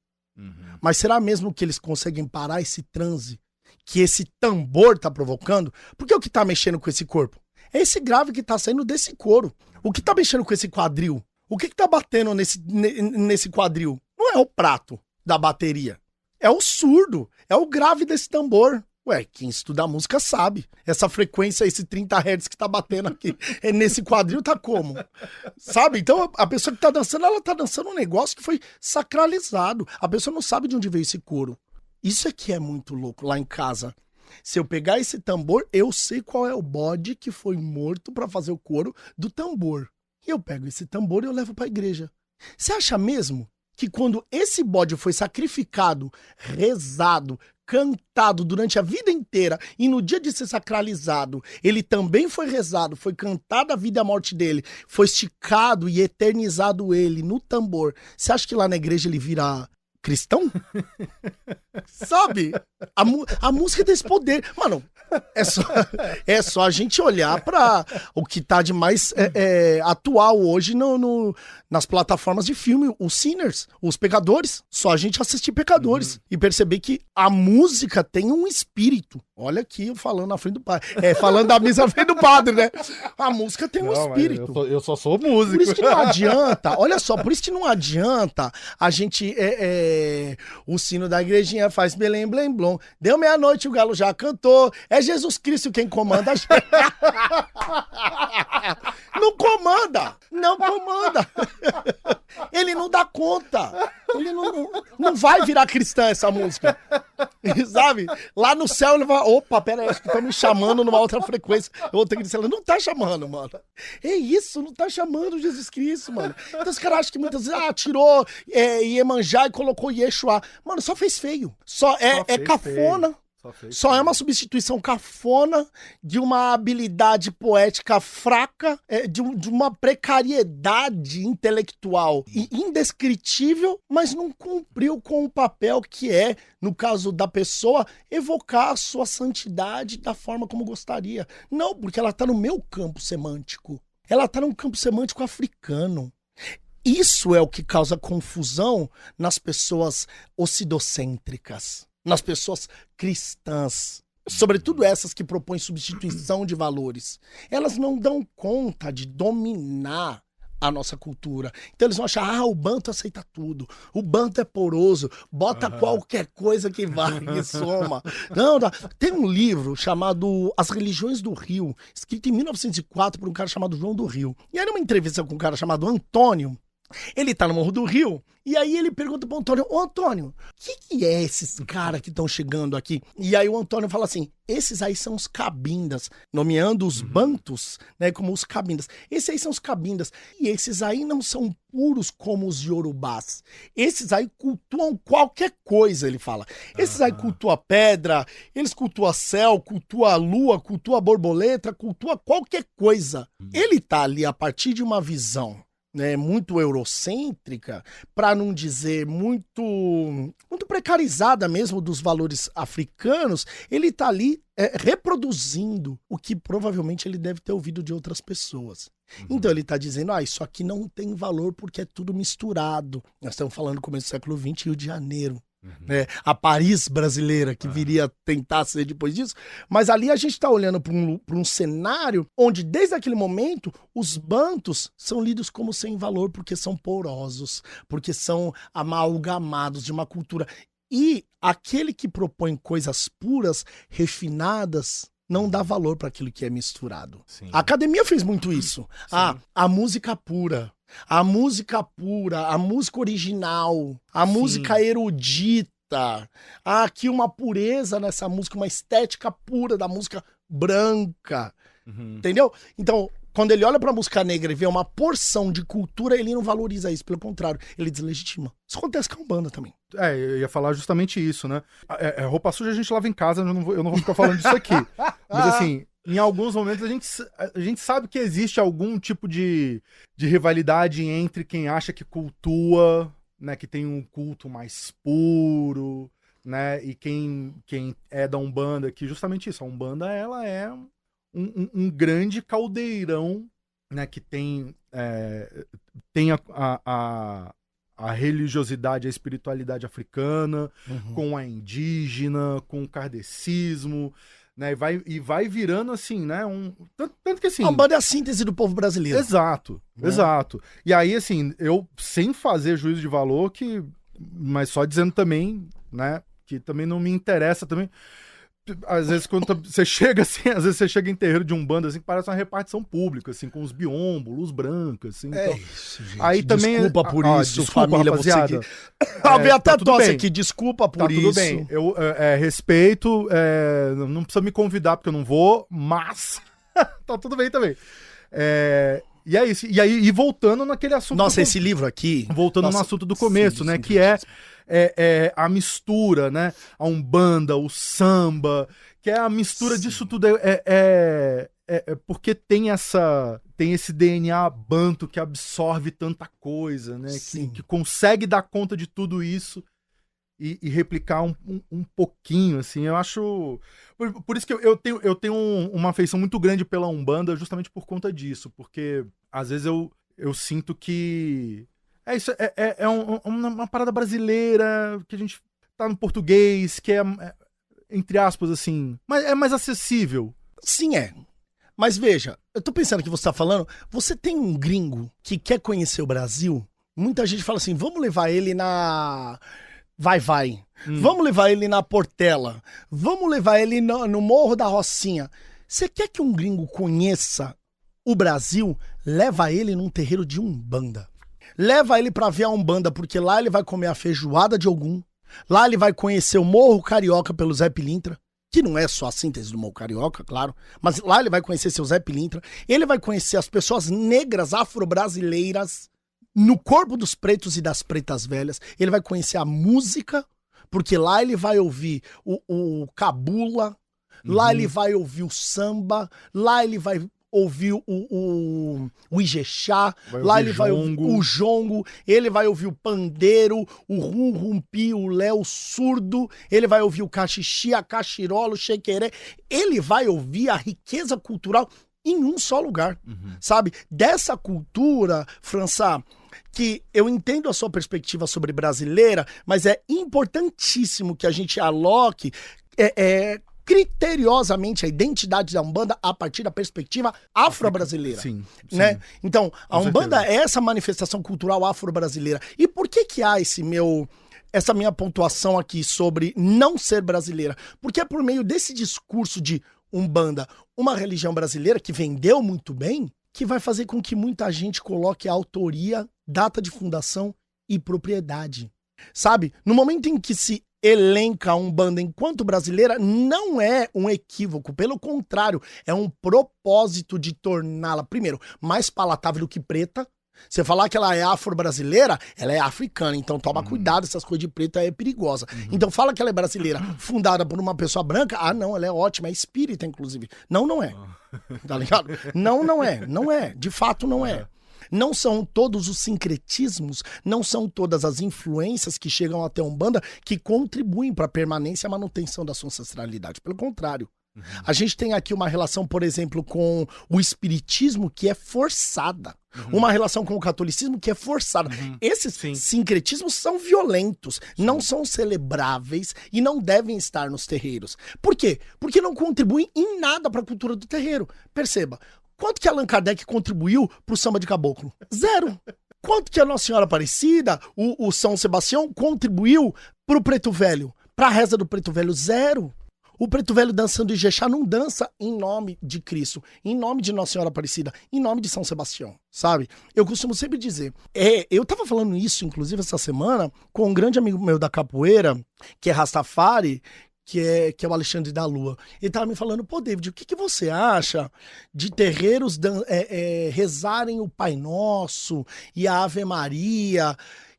[SPEAKER 2] Mas será mesmo que eles conseguem parar esse transe que esse tambor tá provocando? Porque o que tá mexendo com esse corpo? É esse grave que tá saindo desse couro. O que tá mexendo com esse quadril? O que tá batendo nesse quadril? Não é o prato da bateria. É o surdo. É o grave desse tambor. Ué, quem estuda música sabe. Essa frequência, esse 30 Hz que tá batendo aqui, nesse quadril tá como? Sabe? Então, a pessoa que tá dançando, ela tá dançando um negócio que foi sacralizado. A pessoa não sabe de onde veio esse couro. Isso aqui é muito louco, lá em casa. Se eu pegar esse tambor, eu sei qual é o bode que foi morto pra fazer o couro do tambor. E eu pego esse tambor e eu levo pra igreja. Você acha mesmo que quando esse bode foi sacrificado, rezado, cantado durante a vida inteira e no dia de ser sacralizado, ele também foi rezado, foi cantada a vida e a morte dele, foi esticado e eternizado ele no tambor. Você acha que lá na igreja ele vira cristão? Sabe? A música tem esse poder. Mano, é só a gente olhar para o que tá de mais atual hoje nas plataformas de filme, os sinners, os pecadores. Só a gente assistir Pecadores e perceber que a música tem um espírito. Olha aqui eu falando na frente do padre. Falando da missa na frente do padre, né? A música tem um espírito.
[SPEAKER 1] Eu só sou músico.
[SPEAKER 2] Por isso que não adianta, olha só, por isso que não adianta a gente... o sino da igrejinha faz belém, blém, blom. Deu meia-noite, o galo já cantou. É Jesus Cristo quem comanda. Não comanda! Não comanda! Ele não dá conta. Ele não vai virar cristã essa música. Sabe? Lá no céu ele vai... Opa, pera aí, acho que estão me chamando numa outra frequência. Eu vou ter que dizer, não tá chamando, mano. É isso, não tá chamando Jesus Cristo, mano. Então os caras acham que muitas vezes, tirou Iemanjá e colocou Yeshua. Mano, só fez feio. Só é cafona.
[SPEAKER 1] Feio.
[SPEAKER 2] Só é uma substituição cafona de uma habilidade poética fraca, de uma precariedade intelectual e indescritível, mas não cumpriu com o papel que é, no caso da pessoa, evocar a sua santidade da forma como gostaria. Não, porque ela está no meu campo semântico. Ela está num campo semântico africano. Isso é o que causa confusão nas pessoas ocidocêntricas, nas pessoas cristãs, sobretudo essas que propõem substituição de valores. Elas não dão conta de dominar a nossa cultura. Então eles vão achar, o banto aceita tudo, o banto é poroso, bota qualquer coisa que vai, que soma. Não, tem um livro chamado As Religiões do Rio, escrito em 1904 por um cara chamado João do Rio. E era uma entrevista com um cara chamado Antônio. Ele tá no Morro do Rio, e aí ele pergunta pro Antônio, Antônio, o que é esses caras que estão chegando aqui? E aí o Antônio fala assim, esses aí são os cabindas, nomeando os bantos, né, como os cabindas. Esses aí são os cabindas, e esses aí não são puros como os iorubás. Esses aí cultuam qualquer coisa, ele fala. Esses aí cultuam pedra, eles cultuam céu, cultuam a lua, cultuam a borboleta, cultuam qualquer coisa. Ele tá ali a partir de uma visão, né, muito eurocêntrica, para não dizer muito precarizada mesmo dos valores africanos, ele tá ali reproduzindo o que provavelmente ele deve ter ouvido de outras pessoas. Então ele tá dizendo, isso aqui não tem valor porque é tudo misturado. Nós estamos falando no começo do século XX, Rio de Janeiro. Né? A Paris brasileira, que viria tentar ser depois disso. Mas ali a gente está olhando para um cenário onde, desde aquele momento, os bantos são lidos como sem valor, porque são porosos, porque são amalgamados de uma cultura. E aquele que propõe coisas puras, refinadas, não dá valor para aquilo que é misturado. Sim. A academia fez muito isso. A música pura. A música pura, a música original, a música erudita. Há aqui uma pureza nessa música, uma estética pura da música branca. Entendeu? Então, quando ele olha pra música negra e vê uma porção de cultura, ele não valoriza isso. Pelo contrário, ele deslegitima. Isso acontece com a Umbanda também.
[SPEAKER 1] Eu ia falar justamente isso, né? Roupa suja a gente lava em casa, eu não vou ficar falando disso aqui. Mas assim, em alguns momentos a gente sabe que existe algum tipo de rivalidade entre quem acha que cultua, né, que tem um culto mais puro, né, e quem é da Umbanda, que justamente isso, a Umbanda, ela é um grande caldeirão, né, que tem a religiosidade, a espiritualidade africana, com a indígena, com o kardecismo, né, e vai virando assim, né, tanto que assim...
[SPEAKER 2] A Umbanda é a síntese do povo brasileiro.
[SPEAKER 1] Exato. E aí, assim, eu, sem fazer juízo de valor, mas só dizendo também, né, que também não me interessa também... Às vezes, quando você chega assim, às vezes você chega em terreiro de Umbanda, assim, que parece uma repartição pública, assim, com os biombo, luz branca, assim. Então...
[SPEAKER 2] Isso, gente.
[SPEAKER 1] Aí também...
[SPEAKER 2] Desculpa por isso,
[SPEAKER 1] desculpa,
[SPEAKER 2] família,
[SPEAKER 1] rapaziada.
[SPEAKER 2] Vem até tosse
[SPEAKER 1] bem.
[SPEAKER 2] aqui, desculpa por isso.
[SPEAKER 1] Tudo bem, eu respeito, não precisa me convidar porque eu não vou, mas tá tudo bem também. E é isso, e voltando naquele assunto...
[SPEAKER 2] Nossa, esse livro aqui...
[SPEAKER 1] Voltando no assunto do começo, né, que é a mistura, né, a Umbanda, o samba, que é a mistura disso tudo, porque tem esse DNA banto que absorve tanta coisa, né, que consegue dar conta de tudo isso e replicar um pouquinho, assim. Eu acho... Por isso que eu tenho uma afeição muito grande pela Umbanda, justamente por conta disso, porque às vezes eu sinto que isso uma parada brasileira, que a gente tá no português, que entre aspas, assim, mas é mais acessível.
[SPEAKER 2] Sim, Mas veja, eu tô pensando que você tá falando, você tem um gringo que quer conhecer o Brasil, muita gente fala assim, vamos levar ele na... Vai. Vamos levar ele na Portela. Vamos levar ele no Morro da Rocinha. Você quer que um gringo conheça o Brasil? Leva ele num terreiro de Umbanda. Leva ele pra ver a Umbanda, porque lá ele vai comer a feijoada de Ogum. Lá ele vai conhecer o Morro Carioca pelo Zé Pilintra, que não é só a síntese do Morro Carioca, claro, mas lá ele vai conhecer seu Zé Pilintra. Ele vai conhecer as pessoas negras afro-brasileiras no corpo dos pretos e das pretas velhas. Ele vai conhecer a música, porque lá ele vai ouvir o cabula, lá ele vai ouvir o samba, lá ele vai ouvir o Ijexá, lá ele vai ouvir o jongo, ele vai ouvir o pandeiro, o rum-rumpi, o léu surdo, ele vai ouvir o cachixi, a cachirola, o chequeré. Ele vai ouvir a riqueza cultural em um só lugar, sabe? Dessa cultura, Françá, que eu entendo a sua perspectiva sobre brasileira, mas é importantíssimo que a gente aloque criteriosamente a identidade da Umbanda a partir da perspectiva afro-brasileira.
[SPEAKER 1] Sim,
[SPEAKER 2] né? Então, a
[SPEAKER 1] Com
[SPEAKER 2] Umbanda
[SPEAKER 1] certeza.
[SPEAKER 2] é essa manifestação cultural afro-brasileira. E por que há essa minha pontuação aqui sobre não ser brasileira? Porque é por meio desse discurso de Umbanda, uma religião brasileira que vendeu muito bem, que vai fazer com que muita gente coloque a autoria, data de fundação e propriedade. Sabe? No momento em que se elenca a Umbanda enquanto brasileira, não é um equívoco. Pelo contrário, é um propósito de torná-la, primeiro, mais palatável do que preta. Você falar que ela é afro-brasileira, ela é africana, então toma cuidado, essas coisas de preta é perigosa. Então fala que ela é brasileira, fundada por uma pessoa branca, não, ela é ótima, é espírita, inclusive. Não é. Tá ligado? Não é, de fato não é. Não são todos os sincretismos, não são todas as influências que chegam até a Umbanda que contribuem para a permanência e a manutenção da sua ancestralidade. Pelo contrário. A gente tem aqui uma relação, por exemplo, com o espiritismo que é forçada. Uma relação com o catolicismo que é forçada. Esses sincretismos são violentos, não são celebráveis e não devem estar nos terreiros. Por quê? Porque não contribuem em nada para a cultura do terreiro. Perceba, quanto que Allan Kardec contribuiu pro samba de caboclo? 0. Quanto que a Nossa Senhora Aparecida, o São Sebastião, contribuiu pro Preto Velho? Pra reza do Preto Velho? 0. O Preto Velho dançando Ijexá não dança em nome de Cristo, em nome de Nossa Senhora Aparecida, em nome de São Sebastião, sabe? Eu costumo sempre dizer, eu tava falando isso, inclusive, essa semana, com um grande amigo meu da capoeira, que é Rastafari, que é o Alexandre da Lua. Ele tava me falando, pô, David, o que você acha de terreiros rezarem o Pai Nosso e a Ave Maria?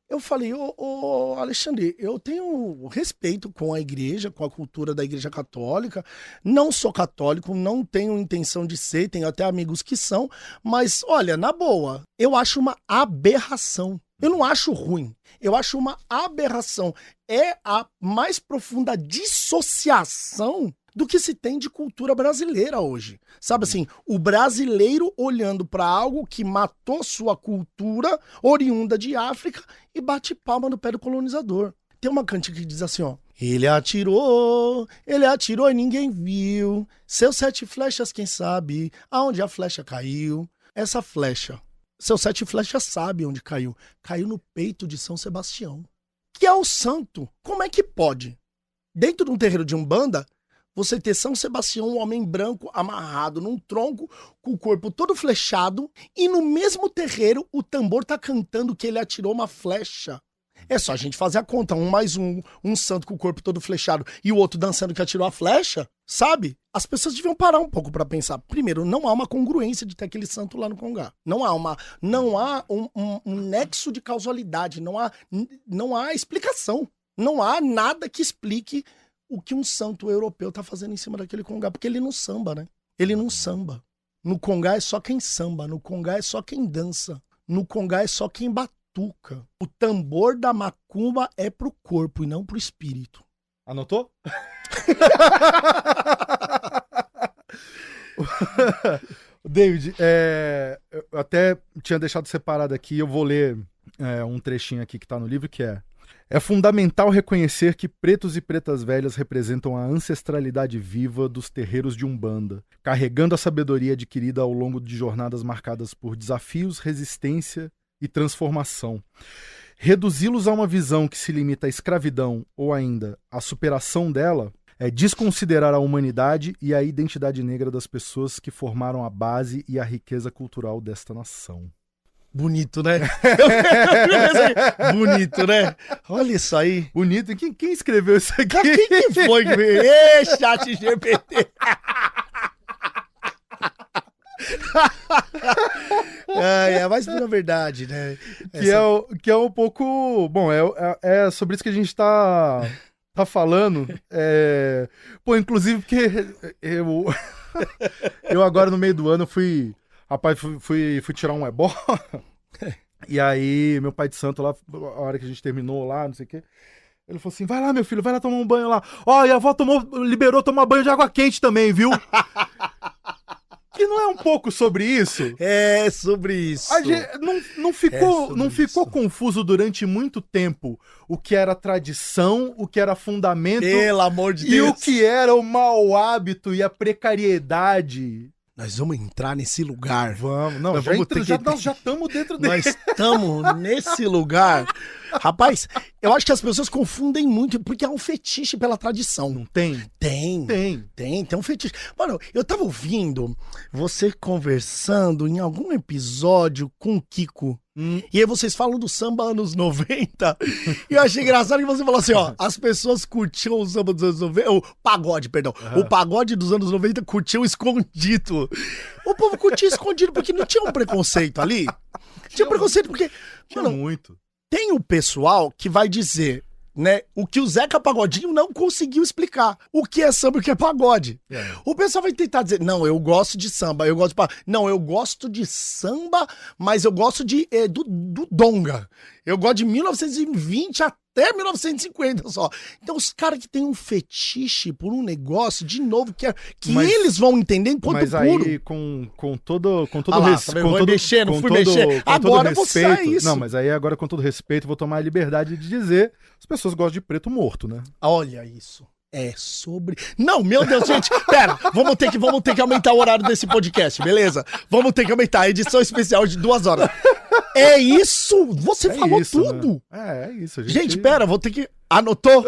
[SPEAKER 2] Eu falei, ô Alexandre, eu tenho respeito com a igreja, com a cultura da igreja católica, não sou católico, não tenho intenção de ser, tenho até amigos que são, mas olha, na boa, eu acho uma aberração. Eu não acho ruim, eu acho uma aberração. É a mais profunda dissociação do que se tem de cultura brasileira hoje. Sabe assim, o brasileiro olhando para algo que matou sua cultura oriunda de África e bate palma no pé do colonizador. Tem uma cantiga que diz assim, ó: ele atirou e ninguém viu, seus 7 flechas, quem sabe, aonde a flecha caiu. Essa flecha, seus 7 flechas sabe onde caiu. Caiu no peito de São Sebastião, que é o santo. Como é que pode, dentro de um terreiro de Umbanda, você ter São Sebastião, um homem branco, amarrado num tronco, com o corpo todo flechado, e no mesmo terreiro o tambor tá cantando que ele atirou uma flecha? É só a gente fazer a conta, um santo com o corpo todo flechado e o outro dançando que atirou a flecha, sabe? As pessoas deviam parar um pouco pra pensar. Primeiro, não há uma congruência de ter aquele santo lá no Congá. Não há um nexo de causalidade, não há explicação. Não há nada que explique o que um santo europeu tá fazendo em cima daquele Congá, porque ele não samba, né? Ele não samba. No Congá é só quem samba, no Congá é só quem dança, no Congá é só quem batuca. O tambor da macumba é pro corpo e não pro espírito.
[SPEAKER 1] Anotou? David, eu até tinha deixado separado aqui, eu vou ler um trechinho aqui que tá no livro, que é fundamental reconhecer que pretos e pretas velhas representam a ancestralidade viva dos terreiros de Umbanda, carregando a sabedoria adquirida ao longo de jornadas marcadas por desafios, resistência e transformação. Reduzi-los a uma visão que se limita à escravidão ou ainda à superação dela é desconsiderar a humanidade e a identidade negra das pessoas que formaram a base e a riqueza cultural desta nação.
[SPEAKER 2] Bonito, né? Bonito, né? Olha isso aí.
[SPEAKER 1] Bonito. Quem escreveu isso aqui?
[SPEAKER 2] Quem que foi? Ê, chat GPT. Mas na verdade, né?
[SPEAKER 1] Que é um pouco... Bom, é sobre isso que a gente tá falando. Inclusive porque eu agora no meio do ano fui tirar um ebó. E aí, meu pai de santo lá, a hora que a gente terminou lá, não sei o quê, ele falou assim, vai lá, meu filho, vai lá tomar um banho lá. Ó, e a avó liberou tomar banho de água quente também, viu? Que não é um pouco sobre isso?
[SPEAKER 2] É sobre isso.
[SPEAKER 1] A gente não ficou confuso durante muito tempo o que era tradição, o que era fundamento.
[SPEAKER 2] Pelo amor de Deus.
[SPEAKER 1] E o que era o mau hábito e a precariedade.
[SPEAKER 2] Nós vamos entrar nesse lugar.
[SPEAKER 1] Vamos. Não,
[SPEAKER 2] nós
[SPEAKER 1] já estamos dentro dele.
[SPEAKER 2] Nós estamos nesse lugar. Rapaz, eu acho que as pessoas confundem muito, porque é um fetiche pela tradição.
[SPEAKER 1] Não tem?
[SPEAKER 2] Tem um fetiche. Mano, eu tava ouvindo você conversando em algum episódio com o Kiko. E aí vocês falam do samba anos 90. E eu achei engraçado que você falou assim, ó, as pessoas curtiam o samba dos anos 90, o pagode, perdão. O pagode dos anos 90 curtiam escondido. O povo curtia escondido porque não tinha um preconceito ali. Tinha preconceito porque,
[SPEAKER 1] mano, muito.
[SPEAKER 2] Tem o pessoal que vai dizer, né, o que o Zeca Pagodinho não conseguiu explicar. O que é samba e o que é pagode. O pessoal vai tentar dizer, não, eu gosto de samba, eu gosto de pagode. Não, eu gosto de samba, mas eu gosto do donga. Eu gosto de 1920 até 1950 só. Então os caras que têm um fetiche por um negócio, de novo, que eles vão entender em ponto
[SPEAKER 1] mas
[SPEAKER 2] puro.
[SPEAKER 1] Aí, com todo
[SPEAKER 2] respeito. Agora você é isso.
[SPEAKER 1] Não, mas aí agora, com todo respeito, vou tomar a liberdade de dizer: as pessoas gostam de preto morto, né?
[SPEAKER 2] Olha isso. É sobre... Não, meu Deus, gente, pera, vamos ter que aumentar o horário desse podcast, beleza? Vamos ter que aumentar a edição especial de 2 horas. É isso? Você falou
[SPEAKER 1] isso,
[SPEAKER 2] tudo.
[SPEAKER 1] Né? É isso.
[SPEAKER 2] Gente, pera, vou ter que... Anotou?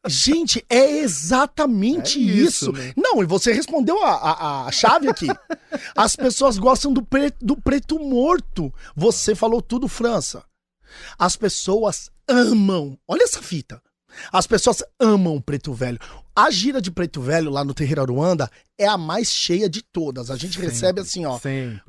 [SPEAKER 2] Gente, é exatamente isso.
[SPEAKER 1] Né?
[SPEAKER 2] Não, e você respondeu a chave aqui. As pessoas gostam do preto morto. Você falou tudo, França. As pessoas amam. Olha essa fita. As pessoas amam Preto Velho. A gira de Preto Velho lá no Terreiro Aruanda é a mais cheia de todas. A gente recebe assim, ó,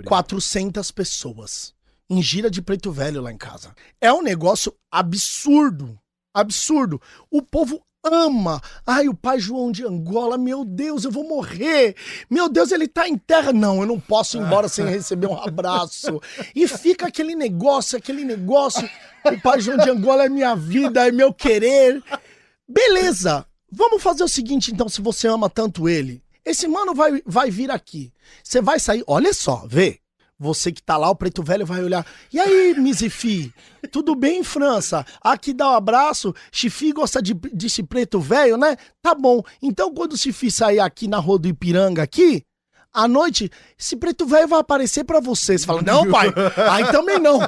[SPEAKER 2] 400 pessoas em gira de Preto Velho lá em casa. É um negócio absurdo. Absurdo. O povo ama. Ai, o pai João de Angola, meu Deus, eu vou morrer. Meu Deus, ele tá em terra. Não, eu não posso ir embora sem receber um abraço. E fica aquele negócio. O pai João de Angola é minha vida, é meu querer. Beleza. Vamos fazer o seguinte, então, se você ama tanto ele. Esse mano vai vir aqui. Você vai sair, olha só, vê. Você que tá lá, o Preto Velho vai olhar. E aí, Mizifi? Tudo bem, França? Aqui dá um abraço. Chifi gosta desse Preto Velho, né? Tá bom. Então, quando o Chifi sair aqui na Rua do Ipiranga, aqui, à noite, esse Preto Velho vai aparecer pra você. Você fala, não, pai. Aí também não.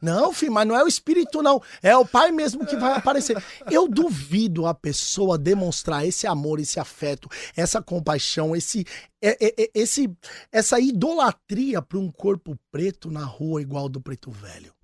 [SPEAKER 2] Não, filho, mas não é o espírito, não. É o pai mesmo que vai aparecer. Eu duvido a pessoa demonstrar esse amor, esse afeto, essa compaixão, essa idolatria pra um corpo preto na rua igual do Preto Velho.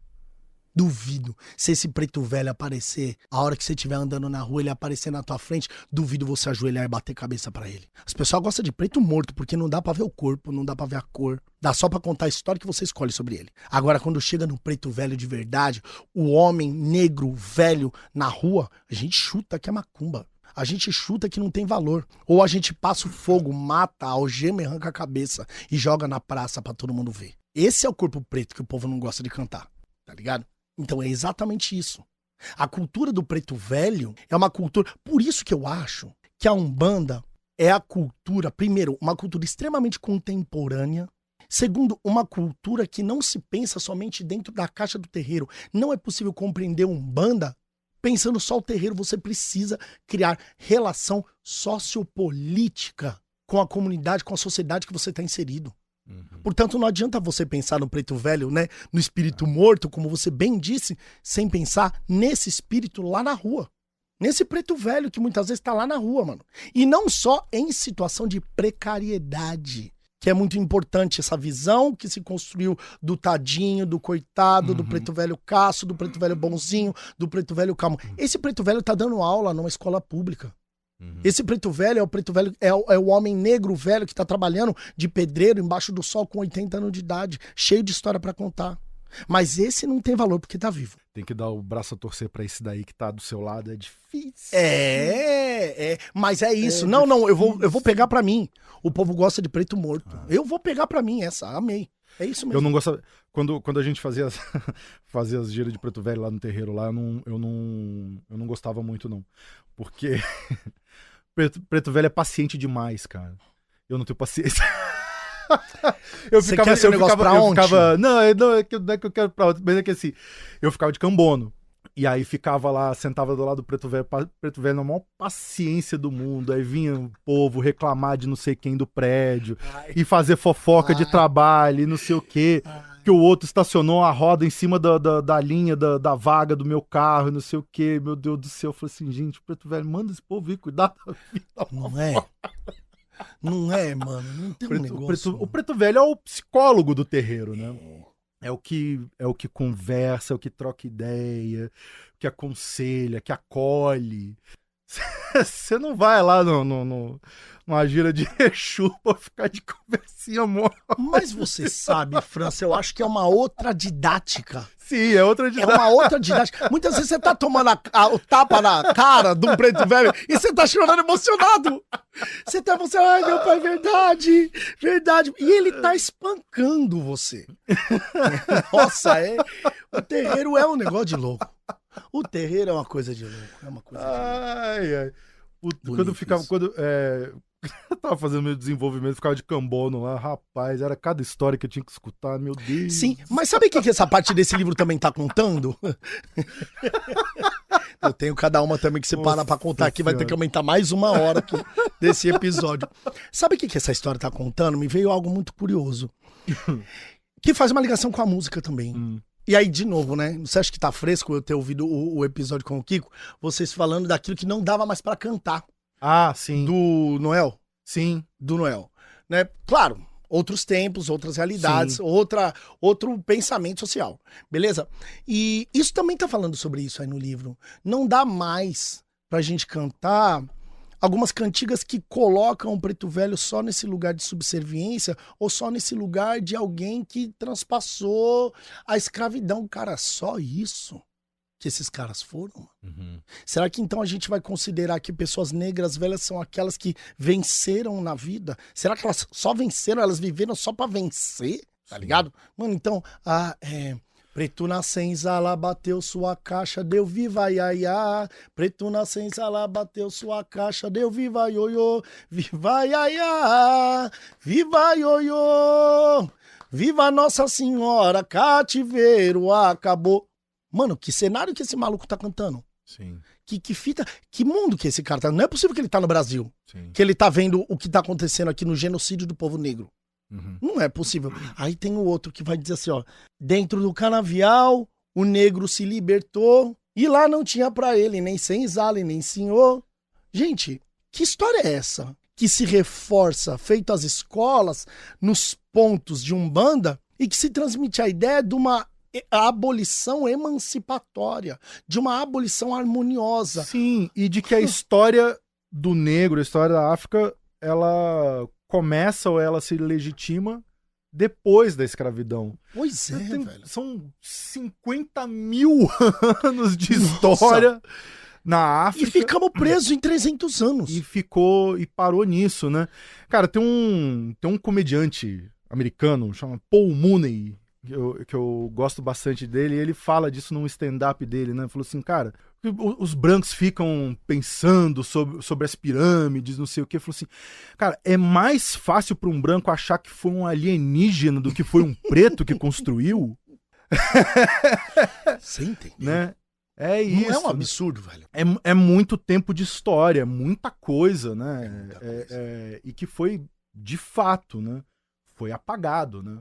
[SPEAKER 2] Duvido. Se esse Preto Velho aparecer, a hora que você estiver andando na rua, ele aparecer na tua frente, duvido você ajoelhar e bater cabeça pra ele. As pessoas gostam de preto morto, porque não dá pra ver o corpo, não dá pra ver a cor. Dá só pra contar a história que você escolhe sobre ele. Agora, quando chega no Preto Velho de verdade, o homem negro, velho, na rua, a gente chuta que é macumba. A gente chuta que não tem valor. Ou a gente passa o fogo, mata, algema e arranca a cabeça e joga na praça pra todo mundo ver. Esse é o corpo preto que o povo não gosta de cantar, tá ligado? Então é exatamente isso. A cultura do Preto Velho é uma cultura... Por isso que eu acho que a Umbanda é a cultura, primeiro, uma cultura extremamente contemporânea. Segundo, uma cultura que não se pensa somente dentro da caixa do terreiro. Não é possível compreender Umbanda pensando só o terreiro. Você precisa criar relação sociopolítica com a comunidade, com a sociedade que você está inserido. Portanto, não adianta você pensar no Preto Velho, né, no espírito morto, como você bem disse, sem pensar nesse espírito lá na rua. Nesse Preto Velho que muitas vezes tá lá na rua, mano. E não só em situação de precariedade, que é muito importante essa visão que se construiu do tadinho, do coitado, do Preto Velho caço, do Preto Velho bonzinho, do Preto Velho calmo. Esse Preto Velho tá dando aula numa escola pública. Esse Preto Velho é o Preto Velho, é o homem negro velho que tá trabalhando de pedreiro embaixo do sol com 80 anos de idade, cheio de história pra contar. Mas esse não tem valor porque tá vivo.
[SPEAKER 1] Tem que dar o braço a torcer pra esse daí que tá do seu lado, é difícil.
[SPEAKER 2] Mas é isso. Não, eu vou pegar pra mim. O povo gosta de preto morto. Eu vou pegar pra mim essa, amei. É isso mesmo.
[SPEAKER 1] Eu não gostava. Quando a gente fazia as giras de Preto Velho lá no terreiro, lá, eu não gostava muito, não. Porque Preto Velho é paciente demais, cara. Eu não tenho paciência.
[SPEAKER 2] Você quer seu negócio pra onde?
[SPEAKER 1] Não é que eu quero pra onde, mas é que assim, eu ficava de cambono. E aí ficava lá, sentava do lado do Preto Velho na maior paciência do mundo. Aí vinha o povo reclamar de não sei quem do prédio, e fazer fofoca de trabalho e não sei o quê. Que o outro estacionou a roda em cima da linha da vaga do meu carro e não sei o quê. Meu Deus do céu, eu falei assim, gente, o Preto Velho, manda esse povo vir cuidar da vida.
[SPEAKER 2] Não é? Não é, mano. Não tem um negócio.
[SPEAKER 1] O Preto Velho é o psicólogo do terreiro, né? É o que conversa, é o que troca ideia, que aconselha, que acolhe. Você não vai lá numa gira de Exu pra ficar de conversinha mole.
[SPEAKER 2] Mas você sabe, França, eu acho que é uma outra didática.
[SPEAKER 1] Sim, é outra didática.
[SPEAKER 2] É uma outra didática. Muitas vezes você tá tomando o tapa na cara de um Preto Velho e você tá chorando emocionado. Você tá emocionado, ai meu pai, verdade, verdade. E ele tá espancando você. Nossa, o terreiro é um negócio de louco. O terreiro é uma coisa de louco. É uma coisa de louco.
[SPEAKER 1] Ai. Quando eu tava fazendo meu desenvolvimento, ficava de cambono lá, rapaz, era cada história que eu tinha que escutar, meu Deus.
[SPEAKER 2] Sim, mas sabe o que essa parte desse livro também tá contando? Eu tenho cada uma também que você para pra contar aqui, vai ter que aumentar mais 1 hora aqui desse episódio. Sabe o que essa história tá contando? Me veio algo muito curioso, que faz uma ligação com a música também. E aí, de novo, né? Você acha que tá fresco eu ter ouvido o episódio com o Kiko? Vocês falando daquilo que não dava mais pra cantar.
[SPEAKER 1] Ah, sim.
[SPEAKER 2] Do Noel?
[SPEAKER 1] Sim.
[SPEAKER 2] Do Noel. Né? Claro, outros tempos, outras realidades, outro pensamento social. Beleza? E isso também tá falando sobre isso aí no livro. Não dá mais pra gente cantar algumas cantigas que colocam o Preto Velho só nesse lugar de subserviência ou só nesse lugar de alguém que transpassou a escravidão. Cara, só isso que esses caras foram? Será que então a gente vai considerar que pessoas negras velhas são aquelas que venceram na vida? Será que elas só venceram, elas viveram só pra vencer? Tá ligado? Mano, então, Preto na senzala bateu sua caixa, deu viva iaiá. Preto na senzala bateu sua caixa, deu viva ioiô. Viva iaiá, viva ioiô. Viva Nossa Senhora, cativeiro acabou. Mano, que cenário que esse maluco tá cantando?
[SPEAKER 1] Sim.
[SPEAKER 2] Que fita, que mundo que esse cara tá? Não é possível que ele tá no Brasil.
[SPEAKER 1] Sim.
[SPEAKER 2] Que ele tá vendo o que tá acontecendo aqui no genocídio do povo negro. Não é possível. Aí tem o outro que vai dizer assim, ó. Dentro do canavial, o negro se libertou e lá não tinha pra ele nem senzala e nem senhor. Gente, que história é essa? Que se reforça, feito às escolas, nos pontos de Umbanda e que se transmite a ideia de uma abolição emancipatória, de uma abolição harmoniosa.
[SPEAKER 1] Sim, e de que a história do negro, a história da África, ela começa ou ela se legitima depois da escravidão.
[SPEAKER 2] Pois é, velho.
[SPEAKER 1] São 50 mil anos de história na África.
[SPEAKER 2] E ficamos presos em 300 anos.
[SPEAKER 1] E parou nisso, né? Cara, tem um comediante americano, chama Paul Mooney, que eu gosto bastante dele, e ele fala disso num stand-up dele, né? Ele falou assim, cara, os brancos ficam pensando sobre as pirâmides, não sei o quê. Ele falou assim, cara, é mais fácil para um branco achar que foi um alienígena do que foi um preto que construiu?
[SPEAKER 2] Você entendeu?
[SPEAKER 1] Né? É isso.
[SPEAKER 2] Não é um absurdo, velho.
[SPEAKER 1] É muito tempo de história, muita coisa, né? E que foi, de fato, né? Foi apagado, né?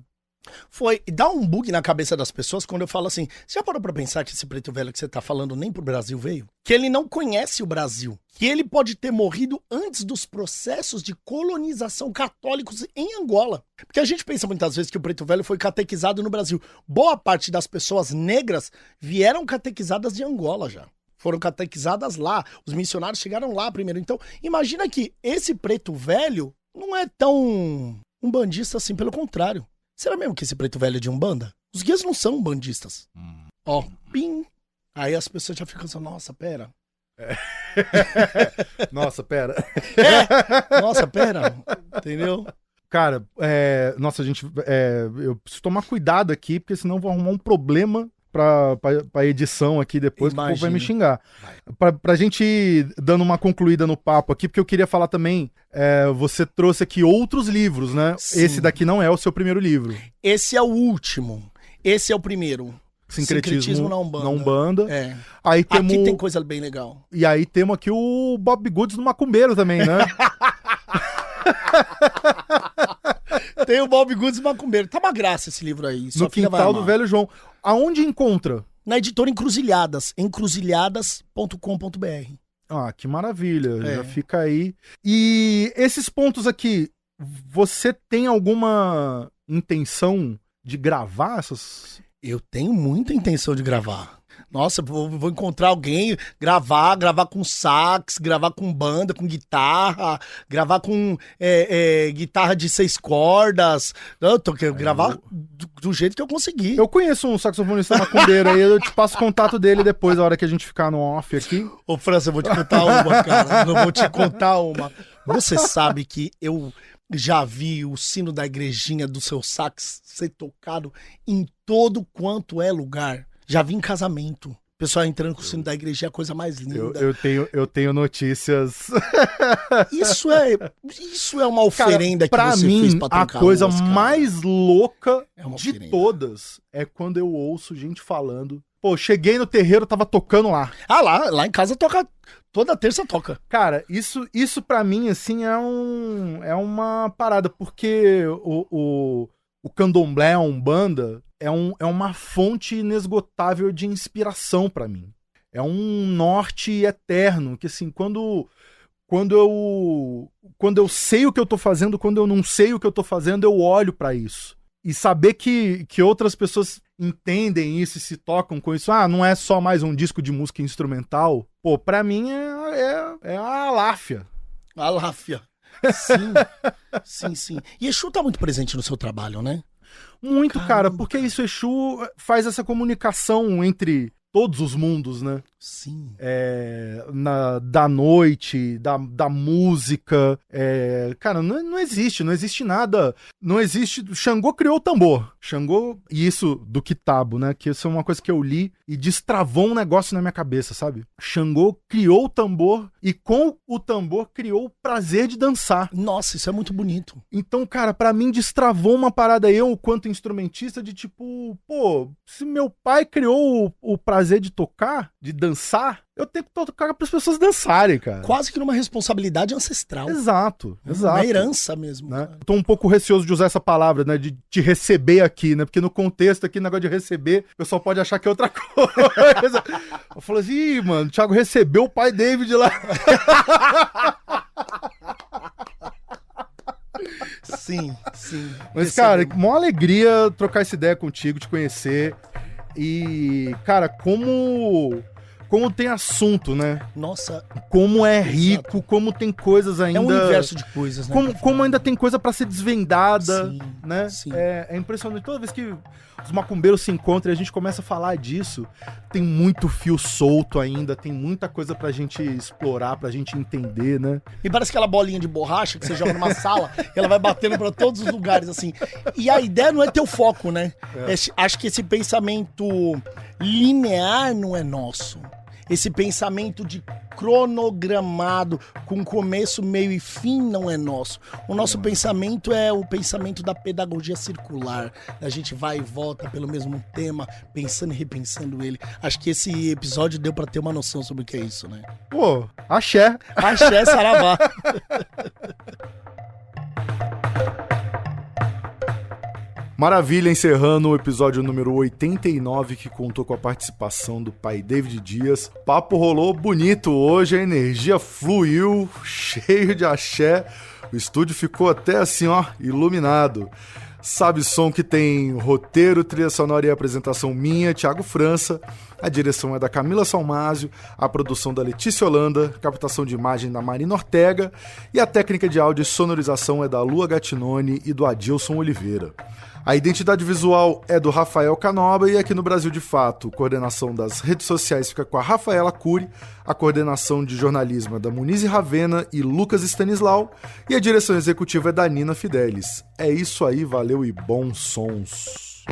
[SPEAKER 2] Foi, dá um bug na cabeça das pessoas quando eu falo assim, você já parou pra pensar que esse Preto Velho que você tá falando nem pro Brasil veio? Que ele não conhece o Brasil, que ele pode ter morrido antes dos processos de colonização católicos em Angola. Porque a gente pensa muitas vezes que o Preto Velho foi catequizado no Brasil. Boa parte das pessoas negras vieram catequizadas de Angola já. Foram catequizadas lá, os missionários chegaram lá primeiro. Então, imagina que esse Preto Velho não é tão umbandista assim, pelo contrário. Será mesmo que esse Preto Velho é de Umbanda? Os guias não são umbandistas. Ó, pim. Aí as pessoas já ficam assim, nossa, pera.
[SPEAKER 1] Nossa, pera.
[SPEAKER 2] Nossa, pera. Entendeu?
[SPEAKER 1] Cara, nossa, gente, eu preciso tomar cuidado aqui, porque senão eu vou arrumar um problema pra edição aqui depois, que o povo vai me xingar. Pra gente ir dando uma concluída no papo aqui, porque eu queria falar também, você trouxe aqui outros livros, né?
[SPEAKER 2] Sim.
[SPEAKER 1] Esse daqui não é o seu primeiro livro.
[SPEAKER 2] Esse é o último. Esse é o primeiro. Sincretismo na Umbanda. É.
[SPEAKER 1] Aí temos...
[SPEAKER 2] Aqui tem coisa bem legal.
[SPEAKER 1] E aí temos aqui o Bob Goods do Macumbeiro também, né?
[SPEAKER 2] Tem o Bob Goods do Macumbeiro. Tá uma graça esse livro aí.
[SPEAKER 1] No Quintal do Velho João. Aonde encontra?
[SPEAKER 2] Na editora Encruzilhadas. encruzilhadas.com.br.
[SPEAKER 1] Ah, que maravilha. Já fica aí. E esses pontos aqui, você tem alguma intenção de gravar essas...
[SPEAKER 2] Eu tenho muita intenção de gravar. Nossa, vou encontrar alguém, gravar com sax, gravar com banda, com guitarra, gravar com guitarra de 6 cordas. Eu quero gravar do jeito que eu conseguir.
[SPEAKER 1] Eu conheço um saxofonista macumbeiro aí, eu te passo o contato dele depois, a hora que a gente ficar no off aqui.
[SPEAKER 2] Ô, França, eu vou te contar uma, cara. Eu vou te contar uma. Você sabe que eu... já vi o sino da igrejinha do seu sax ser tocado em todo quanto é lugar. Já vi em casamento. O pessoal entrando com o sino da igreja é a coisa mais linda.
[SPEAKER 1] Eu tenho notícias.
[SPEAKER 2] Isso é uma oferenda. Cara,
[SPEAKER 1] que você fez pra tocar. A coisa mais louca de todas é quando eu ouço gente falando: pô, cheguei no terreiro, tava tocando lá.
[SPEAKER 2] Ah, lá em casa toca. Toda terça toca.
[SPEAKER 1] Cara, isso pra mim, assim, é uma parada, porque o candomblé, a Umbanda, é uma fonte inesgotável de inspiração pra mim. É um norte eterno, que assim, quando eu sei o que eu tô fazendo, quando eu não sei o que eu tô fazendo, eu olho pra isso. E saber que outras pessoas entendem isso e se tocam com isso. Ah, não é só mais um disco de música instrumental. Pô, pra mim é a Aláfia.
[SPEAKER 2] A Aláfia. Sim. Sim. E Exu tá muito presente no seu trabalho, né?
[SPEAKER 1] Muito, cara, porque isso, Exu faz essa comunicação entre todos os mundos, né?
[SPEAKER 2] Sim.
[SPEAKER 1] Da noite, da música. Cara, não existe nada. Não existe. Xangô criou o tambor. Xangô, e isso do Kitabo, né? Que isso é uma coisa que eu li e destravou um negócio na minha cabeça, sabe? Xangô criou o tambor e com o tambor criou o prazer de dançar.
[SPEAKER 2] Nossa, isso é muito bonito.
[SPEAKER 1] Então, cara, pra mim destravou uma parada, eu, quanto instrumentista, de tipo, pô, se meu pai criou o prazer de tocar, de dançar, eu tenho que tocar para as pessoas dançarem, cara.
[SPEAKER 2] Quase que numa responsabilidade ancestral.
[SPEAKER 1] Exato.
[SPEAKER 2] Uma herança mesmo.
[SPEAKER 1] Né? Tô um pouco receoso de usar essa palavra, né? De te receber aqui, né? Porque no contexto aqui, negócio de receber, o pessoal pode achar que é outra coisa. Eu falo assim, ih, mano, o Thiago recebeu o pai David lá.
[SPEAKER 2] Sim.
[SPEAKER 1] Mas, cara, uma alegria trocar essa ideia contigo, te conhecer. E, cara, como tem assunto, né?
[SPEAKER 2] Nossa.
[SPEAKER 1] Como é rico, exato. Como tem coisas ainda...
[SPEAKER 2] É um universo de coisas, né?
[SPEAKER 1] Como ainda tem coisa pra ser desvendada,
[SPEAKER 2] sim,
[SPEAKER 1] né?
[SPEAKER 2] Sim.
[SPEAKER 1] É impressionante. Toda vez que os macumbeiros se encontram e a gente começa a falar disso, tem muito fio solto ainda, tem muita coisa pra gente explorar, pra gente entender, né?
[SPEAKER 2] E parece aquela bolinha de borracha que você joga numa sala e ela vai batendo pra todos os lugares, assim. E a ideia não é ter o foco, né? Acho que esse pensamento linear não é nosso. Esse pensamento de cronogramado, com começo, meio e fim, não é nosso. O nosso pensamento é o pensamento da pedagogia circular. A gente vai e volta pelo mesmo tema, pensando e repensando ele. Acho que esse episódio deu pra ter uma noção sobre o que é isso, né?
[SPEAKER 1] Pô, axé.
[SPEAKER 2] Axé, saravá.
[SPEAKER 1] Maravilha, encerrando o episódio número 89, que contou com a participação do pai David Dias. O papo rolou bonito hoje, a energia fluiu, cheio de axé. O estúdio ficou até assim, ó, iluminado. Sabe Som, que tem roteiro, trilha sonora e apresentação minha, Thiago França. A direção é da Camila Salmásio, a produção da Letícia Holanda, captação de imagem da Marina Ortega e a técnica de áudio e sonorização é da Lua Gattinoni e do Adilson Oliveira. A identidade visual é do Rafael Canoba e aqui no Brasil de Fato, a coordenação das redes sociais fica com a Rafaela Cury, a coordenação de jornalismo é da Muniz Ravena e Lucas Stanislau e a direção executiva é da Nina Fidelis. É isso aí, valeu e bons sons!